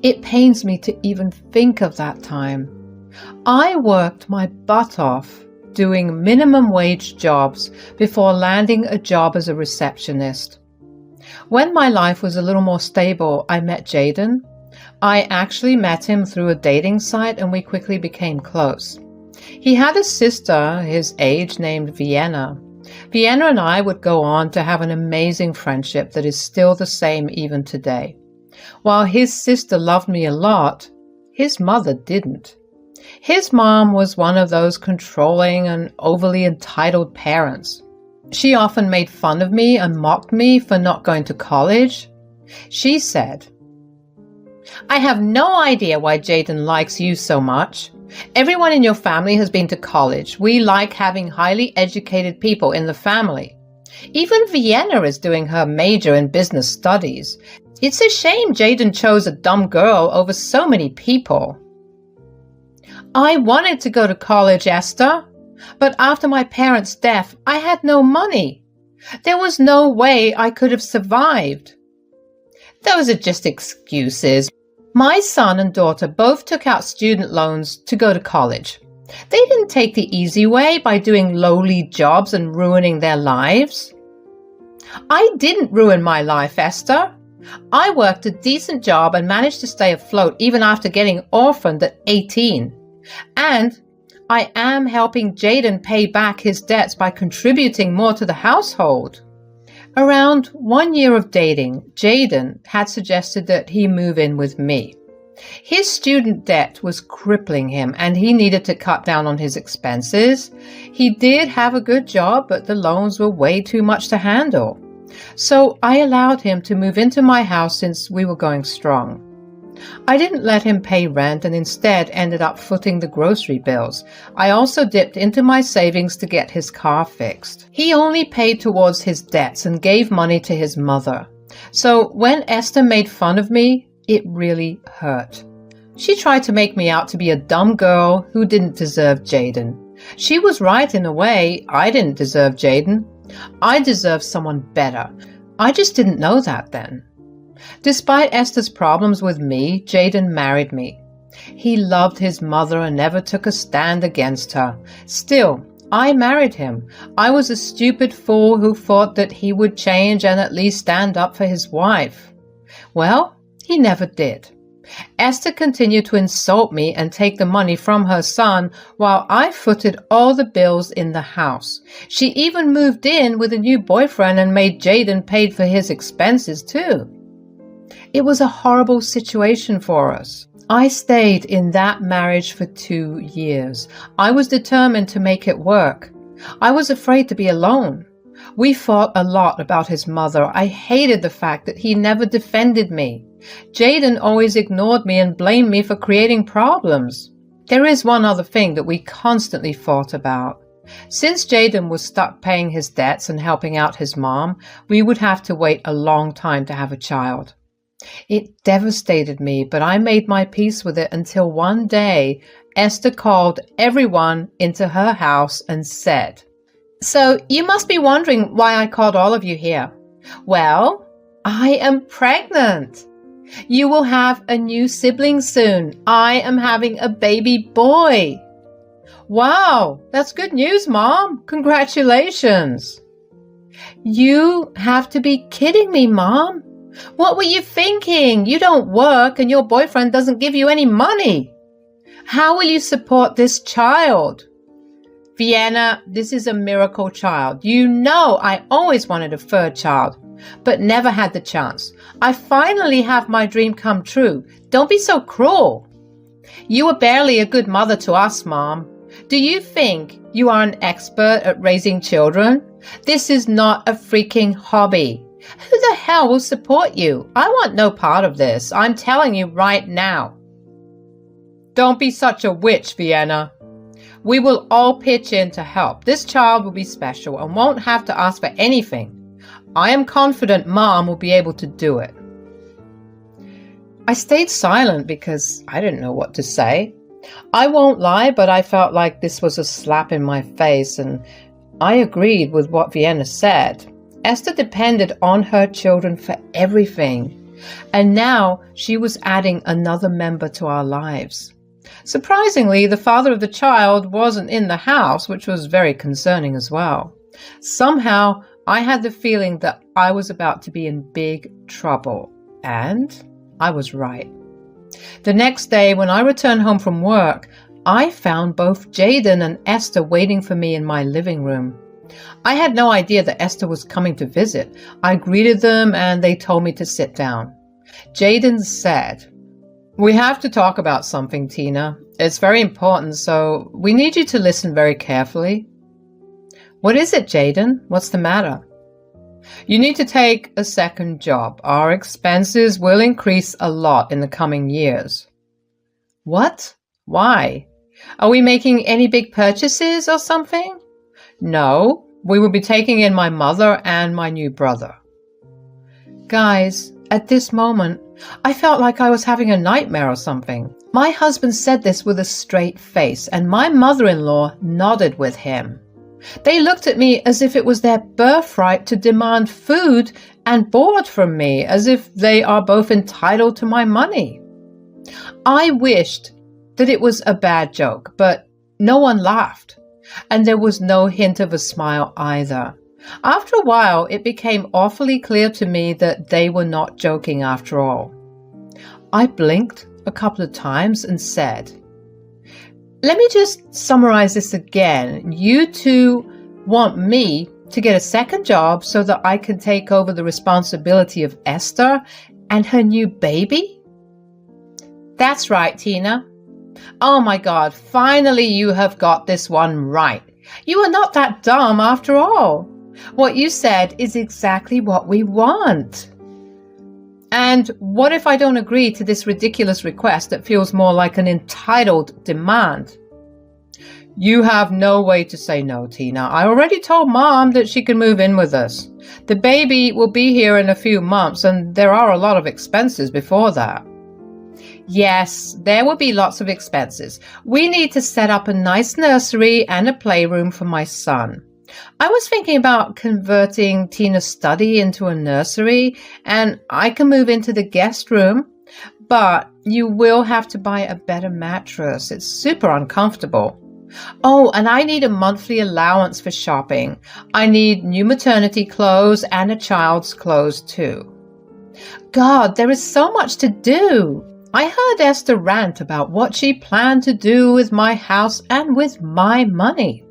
It pains me to even think of that time. I worked my butt off doing minimum wage jobs before landing a job as a receptionist. When my life was a little more stable, I met Jaden. I actually met him through a dating site and we quickly became close. He had a sister his age named Vienna. Vienna and I would go on to have an amazing friendship that is still the same even today. While his sister loved me a lot, his mother didn't. His mom was one of those controlling and overly entitled parents. She often made fun of me and mocked me for not going to college. She said, "I have no idea why Jaden likes you so much. Everyone in your family has been to college. We like having highly educated people in the family. Even Vienna is doing her major in business studies. It's a shame Jaden chose a dumb girl over so many people." I wanted to go to college, Esther, but after my parents' death, I had no money. There was no way I could have survived. Those are just excuses. My son and daughter both took out student loans to go to college. They didn't take the easy way by doing lowly jobs and ruining their lives. I didn't ruin my life, Esther. I worked a decent job and managed to stay afloat even after getting orphaned at 18. And I am helping Jaden pay back his debts by contributing more to the household. Around 1 year of dating, Jaden had suggested that he move in with me. His student debt was crippling him and he needed to cut down on his expenses. He did have a good job, but the loans were way too much to handle. So I allowed him to move into my house since we were going strong. I didn't let him pay rent and instead ended up footing the grocery bills. I also dipped into my savings to get his car fixed. He only paid towards his debts and gave money to his mother. So when Esther made fun of me, it really hurt. She tried to make me out to be a dumb girl who didn't deserve Jaden. She was right in a way. I didn't deserve Jaden. I deserved someone better. I just didn't know that then. Despite Esther's problems with me, Jaden married me. He loved his mother and never took a stand against her. Still, I married him. I was a stupid fool who thought that he would change and at least stand up for his wife. Well, he never did. Esther continued to insult me and take the money from her son while I footed all the bills in the house. She even moved in with a new boyfriend and made Jaden pay for his expenses too. It was a horrible situation for us. I stayed in that marriage for 2 years. I was determined to make it work. I was afraid to be alone. We fought a lot about his mother. I hated the fact that he never defended me. Jaden always ignored me and blamed me for creating problems. There is one other thing that we constantly fought about. Since Jaden was stuck paying his debts and helping out his mom, we would have to wait a long time to have a child. It devastated me, but I made my peace with it until one day Esther called everyone into her house and said, "So you must be wondering why I called all of you here. Well, I am pregnant. You will have a new sibling soon. I am having a baby boy." "Wow, that's good news, Mom. Congratulations." "You have to be kidding me, Mom. What were you thinking? You don't work and your boyfriend doesn't give you any money. How will you support this child?" "Vienna, this is a miracle child. You know I always wanted a third child, but never had the chance. I finally have my dream come true. Don't be so cruel." "You were barely a good mother to us, Mom. Do you think you are an expert at raising children? This is not a freaking hobby. Who the hell will support you? I want no part of this. I'm telling you right now." "Don't be such a witch, Vienna. We will all pitch in to help. This child will be special and won't have to ask for anything. I am confident Mom will be able to do it." I stayed silent because I didn't know what to say. I won't lie, but I felt like this was a slap in my face, and I agreed with what Vienna said. Esther depended on her children for everything, and now she was adding another member to our lives. Surprisingly, the father of the child wasn't in the house, which was very concerning as well. Somehow, I had the feeling that I was about to be in big trouble, and I was right. The next day, when I returned home from work, I found both Jaden and Esther waiting for me in my living room. I had no idea that Esther was coming to visit. I greeted them and they told me to sit down. Jaden said, "We have to talk about something, Tina. It's very important, so we need you to listen very carefully." "What is it, Jaden? What's the matter?" "You need to take a second job. Our expenses will increase a lot in the coming years." "What? Why? Are we making any big purchases or something?" "No, we will be taking in my mother and my new brother." Guys, at this moment, I felt like I was having a nightmare or something. My husband said this with a straight face, and my mother-in-law nodded with him. They looked at me as if it was their birthright to demand food and board from me, as if they are both entitled to my money. I wished that it was a bad joke, but no one laughed, and there was no hint of a smile either. After a while, it became awfully clear to me that they were not joking after all. I blinked a couple of times and said, "Let me just summarize this again. You two want me to get a second job so that I can take over the responsibility of Esther and her new baby?" "That's right, Tina. Oh my God, finally you have got this one right. You are not that dumb after all. What you said is exactly what we want." "And what if I don't agree to this ridiculous request that feels more like an entitled demand?" "You have no way to say no, Tina. I already told Mom that she can move in with us. The baby will be here in a few months, and there are a lot of expenses before that." "Yes, there will be lots of expenses. We need to set up a nice nursery and a playroom for my son. I was thinking about converting Tina's study into a nursery, and I can move into the guest room, but you will have to buy a better mattress. It's super uncomfortable. Oh, and I need a monthly allowance for shopping. I need new maternity clothes and a child's clothes too." God, there is so much to do. I heard Esther rant about what she planned to do with my house and with my money.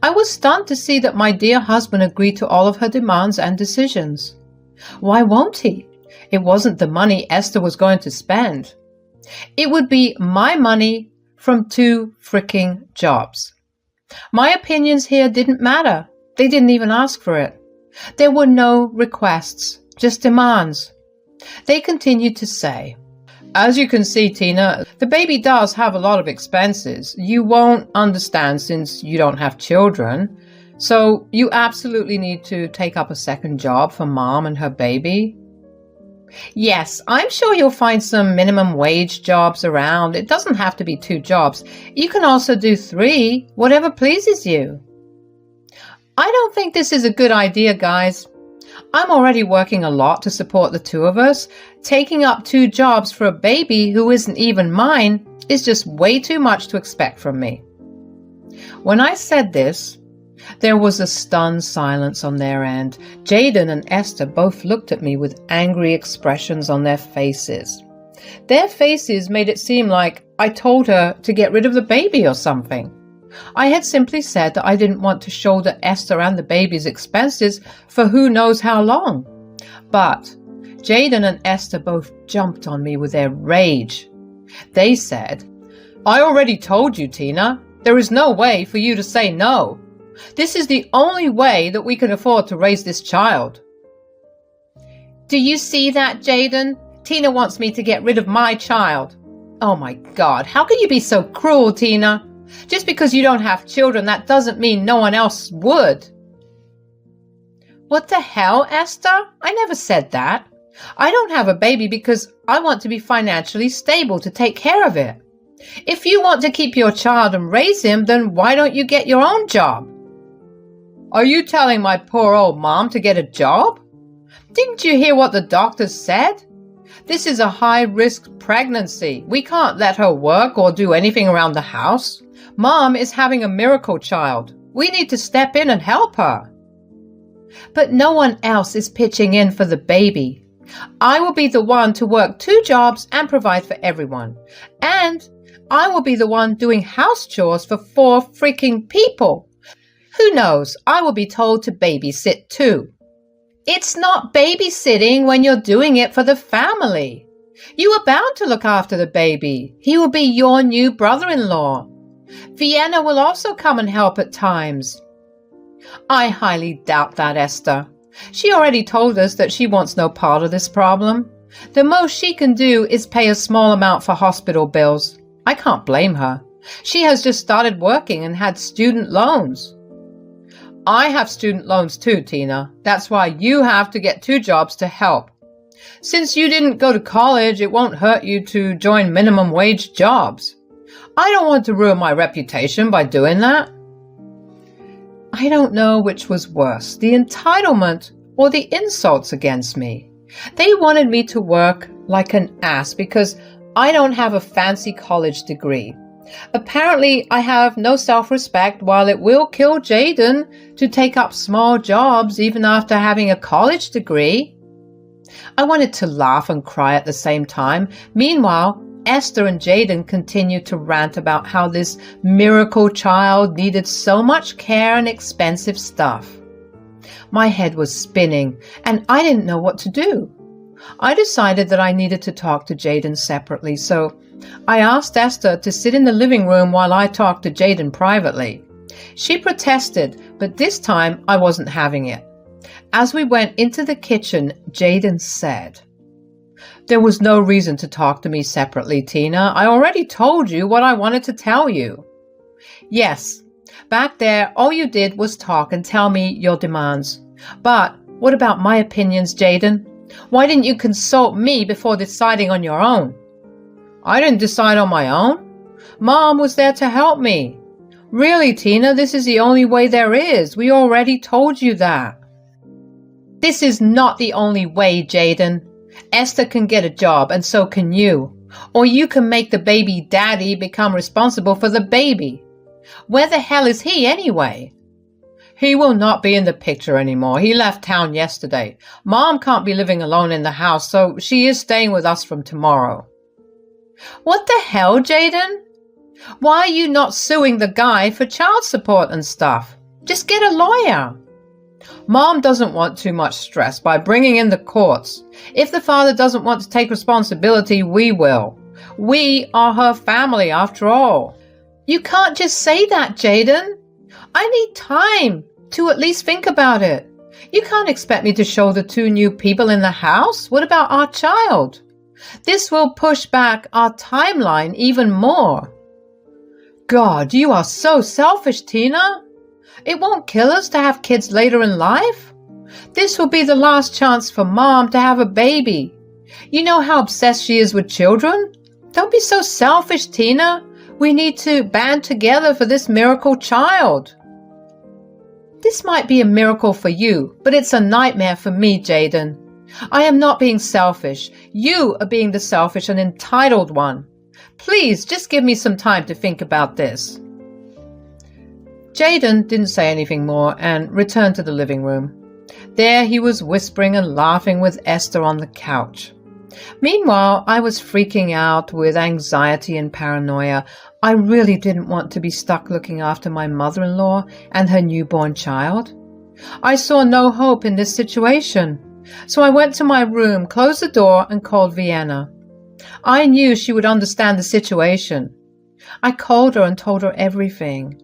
I was stunned to see that my dear husband agreed to all of her demands and decisions. Why won't he? It wasn't the money Esther was going to spend. It would be my money from 2 freaking jobs. My opinions here didn't matter. They didn't even ask for it. There were no requests, just demands. They continued to say, "As you can see, Tina, the baby does have a lot of expenses. You won't understand since you don't have children. So you absolutely need to take up a second job for mom and her baby." "Yes, I'm sure you'll find some minimum wage jobs around. It doesn't have to be 2 jobs. You can also do 3, whatever pleases you." "I don't think this is a good idea, guys. I'm already working a lot to support the 2 of us. Taking up 2 jobs for a baby who isn't even mine is just way too much to expect from me." When I said this, there was a stunned silence on their end. Jaden and Esther both looked at me with angry expressions on their faces. Their faces made it seem like I told her to get rid of the baby or something. I had simply said that I didn't want to shoulder Esther and the baby's expenses for who knows how long. But Jaden and Esther both jumped on me with their rage. They said, "I already told you, Tina. There is no way for you to say no. This is the only way that we can afford to raise this child." "Do you see that, Jaden? Tina wants me to get rid of my child." "Oh my God, how can you be so cruel, Tina? Just because you don't have children, that doesn't mean no one else would." "What the hell, Esther? I never said that. I don't have a baby because I want to be financially stable to take care of it. If you want to keep your child and raise him, then why don't you get your own job?" "Are you telling my poor old mom to get a job? Didn't you hear what the doctors said? This is a high-risk pregnancy. We can't let her work or do anything around the house. Mom is having a miracle child. We need to step in and help her." "But no one else is pitching in for the baby. I will be the one to work 2 jobs and provide for everyone. And I will be the one doing house chores for 4 freaking people. Who knows, I will be told to babysit too." "It's not babysitting when you're doing it for the family. You are bound to look after the baby. He will be your new brother-in-law. Vienna will also come and help at times." "I highly doubt that, Esther. She already told us that she wants no part of this problem. The most she can do is pay a small amount for hospital bills. I can't blame her. She has just started working and had student loans." "I have student loans too, Tina. That's why you have to get 2 jobs to help. Since you didn't go to college, it won't hurt you to join minimum wage jobs. I don't want to ruin my reputation by doing that." I don't know which was worse, the entitlement or the insults against me. They wanted me to work like an ass because I don't have a fancy college degree. Apparently, I have no self-respect, while it will kill Jaden to take up small jobs even after having a college degree. I wanted to laugh and cry at the same time. Meanwhile, Esther and Jaden continued to rant about how this miracle child needed so much care and expensive stuff. My head was spinning, and I didn't know what to do. I decided that I needed to talk to Jaden separately, so I asked Esther to sit in the living room while I talked to Jaden privately. She protested, but this time I wasn't having it. As we went into the kitchen, Jaden said, "There was no reason to talk to me separately, Tina. I already told you what I wanted to tell you." "Yes, back there all you did was talk and tell me your demands. But what about my opinions, Jaden? Why didn't you consult me before deciding on your own?" "I didn't decide on my own. Mom was there to help me." "Really, Tina, this is the only way there is. We already told you that." "This is not the only way, Jaden. Esther can get a job, and so can you. Or you can make the baby daddy become responsible for the baby. Where the hell is he anyway?" "He will not be in the picture anymore. He left town yesterday. Mom can't be living alone in the house, so she is staying with us from tomorrow." "What the hell, Jaden? Why are you not suing the guy for child support and stuff? Just get a lawyer." "Mom doesn't want too much stress by bringing in the courts. If the father doesn't want to take responsibility, we will. We are her family after all." "You can't just say that, Jaden. I need time to at least think about it. You can't expect me to show the 2 new people in the house. What about our child? This will push back our timeline even more. God, you are so selfish, Tina. It won't kill us to have kids later in life. This will be the last chance for Mom to have a baby. You know how obsessed she is with children? Don't be so selfish, Tina. We need to band together for this miracle child. This might be a miracle for you, but it's a nightmare for me, Jaden. I am not being selfish. You are being the selfish and entitled one. Please, just give me some time to think about this. Jaden didn't say anything more and returned to the living room. There he was whispering and laughing with Esther on the couch. Meanwhile, I was freaking out with anxiety and paranoia. I really didn't want to be stuck looking after my mother-in-law and her newborn child. I saw no hope in this situation. So I went to my room, closed the door, and called Vienna. I knew she would understand the situation. I called her and told her everything.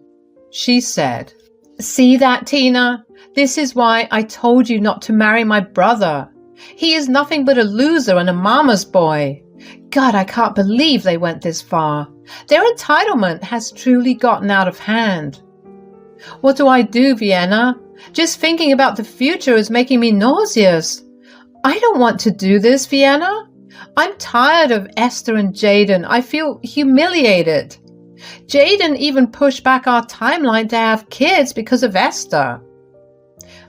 She said, "See that, Tina? This is why I told you not to marry my brother. He is nothing but a loser and a mama's boy. God, I can't believe they went this far. Their entitlement has truly gotten out of hand." What do I do, Vienna? Just thinking about the future is making me nauseous. I don't want to do this, Vienna. I'm tired of Esther and Jaden. I feel humiliated. Jaden even pushed back our timeline to have kids because of Esther.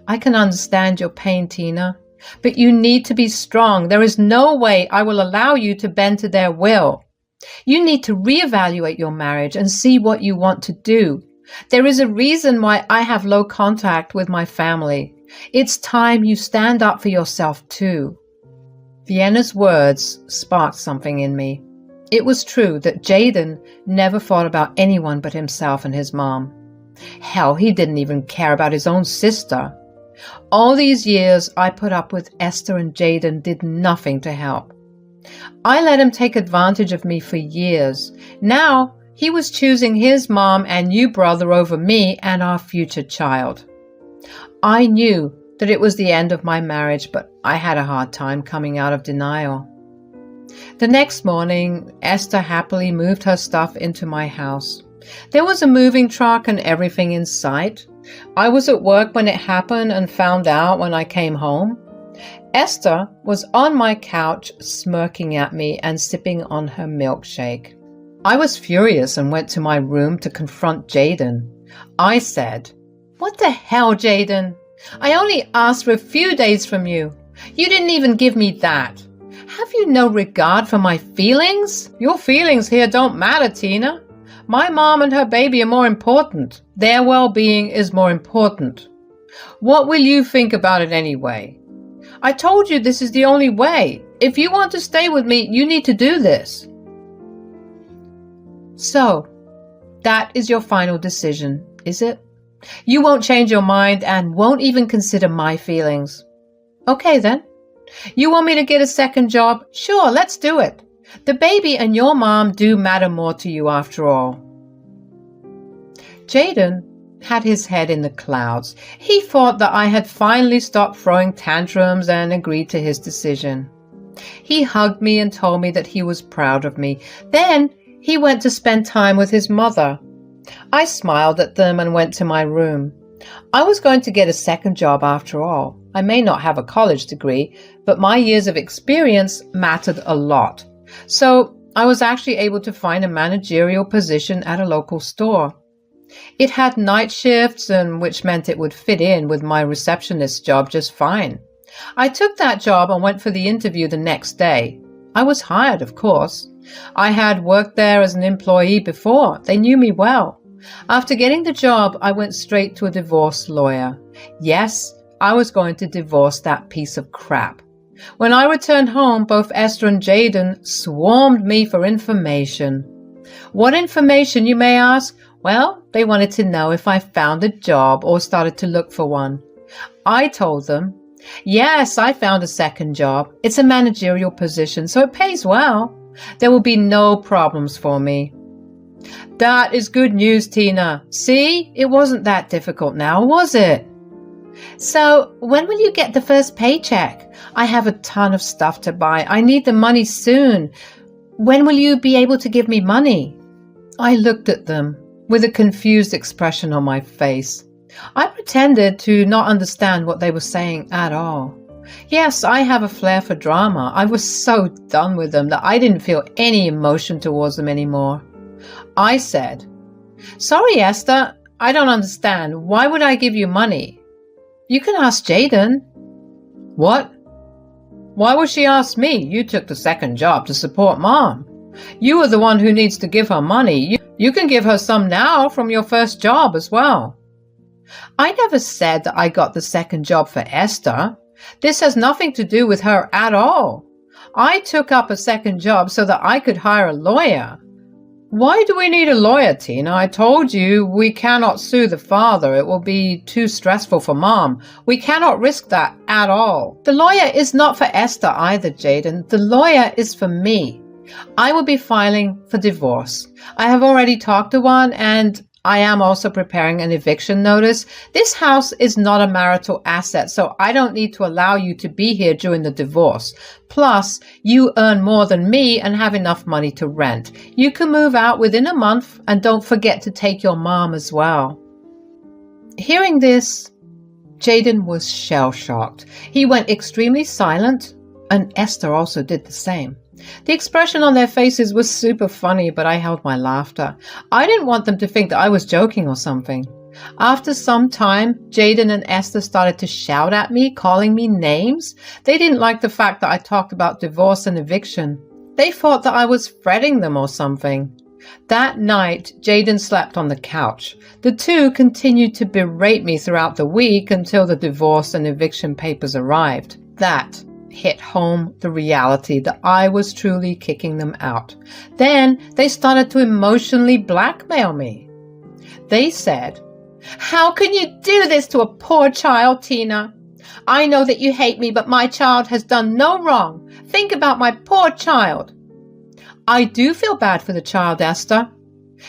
I can understand your pain, Tina, but you need to be strong. There is no way I will allow you to bend to their will. You need to reevaluate your marriage and see what you want to do. There is a reason why I have low contact with my family. It's time you stand up for yourself too. Vienna's words sparked something in me. It was true that Jaden never thought about anyone but himself and his mom. Hell, he didn't even care about his own sister. All these years I put up with Esther and Jaden did nothing to help. I let him take advantage of me for years. Now he was choosing his mom and new brother over me and our future child. I knew that it was the end of my marriage, but I had a hard time coming out of denial. The next morning, Esther happily moved her stuff into my house. There was a moving truck and everything in sight. I was at work when it happened and found out when I came home. Esther was on my couch smirking at me and sipping on her milkshake. I was furious and went to my room to confront Jaden. I said, "What the hell, Jaden? I only asked for a few days from you. You didn't even give me that. Have you no regard for my feelings? Your feelings here don't matter, Tina. My mom and her baby are more important. Their well-being is more important. What will you think about it anyway? I told you this is the only way. If you want to stay with me, you need to do this." So, that is your final decision, is it? You won't change your mind and won't even consider my feelings. Okay then. You want me to get a second job? Sure, let's do it. The baby and your mom do matter more to you after all. Jaden had his head in the clouds. He thought that I had finally stopped throwing tantrums and agreed to his decision. He hugged me and told me that he was proud of me. Then he went to spend time with his mother. I smiled at them and went to my room. I was going to get a second job after all. I may not have a college degree, but my years of experience mattered a lot. So I was actually able to find a managerial position at a local store. It had night shifts, and which meant it would fit in with my receptionist job just fine. I took that job and went for the interview the next day. I was hired, of course. I had worked there as an employee before. They knew me well. After getting the job, I went straight to a divorce lawyer. Yes, I was going to divorce that piece of crap. When I returned home, both Esther and Jaden swarmed me for information. What information, you may ask? Well, they wanted to know if I found a job or started to look for one. I told them, yes, I found a second job. It's a managerial position, so it pays well. There will be no problems for me. That is good news, Tina. See, it wasn't that difficult now, was it? So, when will you get the first paycheck? I have a ton of stuff to buy. I need the money soon. When will you be able to give me money? I looked at them with a confused expression on my face. I pretended to not understand what they were saying at all. Yes, I have a flair for drama. I was so done with them that I didn't feel any emotion towards them anymore. I said, "Sorry, Esther, I don't understand. Why would I give you money?" "You can ask Jaden." "What? Why would she ask me? You took the second job to support Mom. You are the one who needs to give her money. You can give her some now from your first job as well." I never said that I got the second job for Esther. This has nothing to do with her at all. I took up a second job so that I could hire a lawyer. Why do we need a lawyer, Tina? I told you we cannot sue the father. It will be too stressful for Mom. We cannot risk that at all. The lawyer is not for Esther either, Jaden. The lawyer is for me. I will be filing for divorce. I have already talked to one, and I am also preparing an eviction notice. This house is not a marital asset, so I don't need to allow you to be here during the divorce. Plus, you earn more than me and have enough money to rent. You can move out within a month, and don't forget to take your mom as well. Hearing this, Jaden was shell-shocked. He went extremely silent, and Esther also did the same. The expression on their faces was super funny, but I held my laughter. I didn't want them to think that I was joking or something. After some time, Jaden and Esther started to shout at me, calling me names. They didn't like the fact that I talked about divorce and eviction. They thought that I was fretting them or something. That night, Jaden slept on the couch. The two continued to berate me throughout the week until the divorce and eviction papers arrived. That hit home the reality that I was truly kicking them out. Then they started to emotionally blackmail me. They said, "How can you do this to a poor child, Tina? I know that you hate me, but my child has done no wrong. Think about my poor child." I do feel bad for the child, Esther.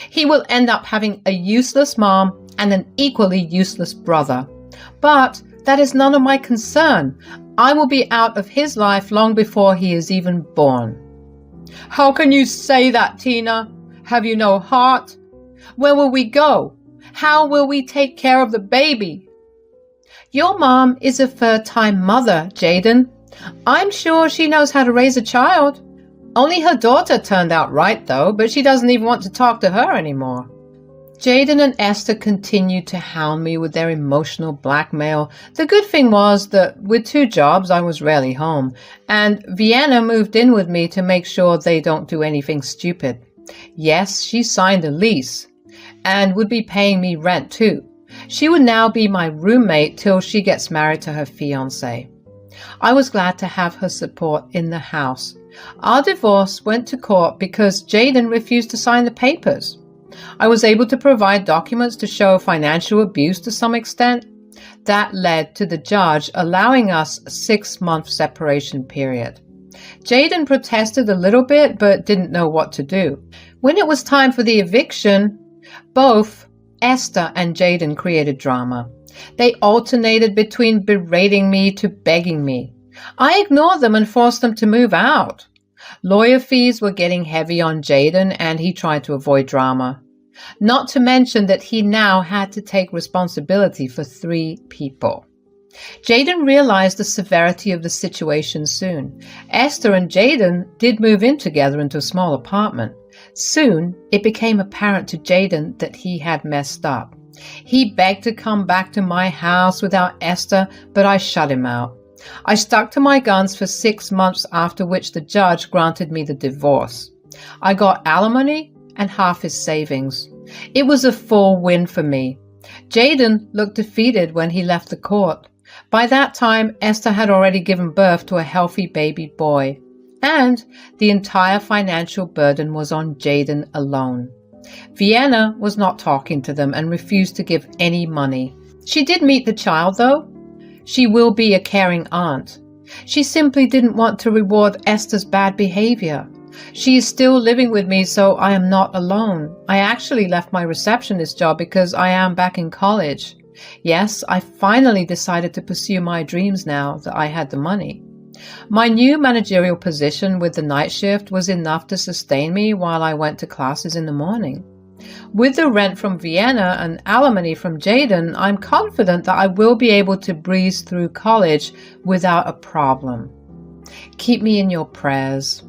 He will end up having a useless mom and an equally useless brother. But that is none of my concern. I will be out of his life long before he is even born. How can you say that, Tina? Have you no heart? Where will we go? How will we take care of the baby? Your mom is a third-time mother, Jaden. I'm sure she knows how to raise a child. Only her daughter turned out right, though, but she doesn't even want to talk to her anymore. Jaden and Esther continued to hound me with their emotional blackmail. The good thing was that with 2 jobs, I was rarely home, and Vienna moved in with me to make sure they don't do anything stupid. Yes, she signed a lease and would be paying me rent too. She would now be my roommate till she gets married to her fiancé. I was glad to have her support in the house. Our divorce went to court because Jaden refused to sign the papers. I was able to provide documents to show financial abuse to some extent. That led to the judge allowing us a 6-month separation period. Jaden protested a little bit but didn't know what to do. When it was time for the eviction, both Esther and Jaden created drama. They alternated between berating me to begging me. I ignored them and forced them to move out. Lawyer fees were getting heavy on Jaden, and he tried to avoid drama. Not to mention that he now had to take responsibility for 3 people. Jaden realized the severity of the situation soon. Esther and Jaden did move in together into a small apartment. Soon, it became apparent to Jaden that he had messed up. He begged to come back to my house without Esther, but I shut him out. I stuck to my guns for 6 months, after which the judge granted me the divorce. I got alimony and half his savings. It was a full win for me. Jaden looked defeated when he left the court. By that time, Esther had already given birth to a healthy baby boy, and the entire financial burden was on Jaden alone. Vienna was not talking to them and refused to give any money. She did meet the child, though. She will be a caring aunt. She simply didn't want to reward Esther's bad behavior. She is still living with me, so I am not alone. I actually left my receptionist job because I am back in college. Yes, I finally decided to pursue my dreams now that I had the money. My new managerial position with the night shift was enough to sustain me while I went to classes in the morning. With the rent from Vienna and alimony from Jaden, I'm confident that I will be able to breeze through college without a problem. Keep me in your prayers.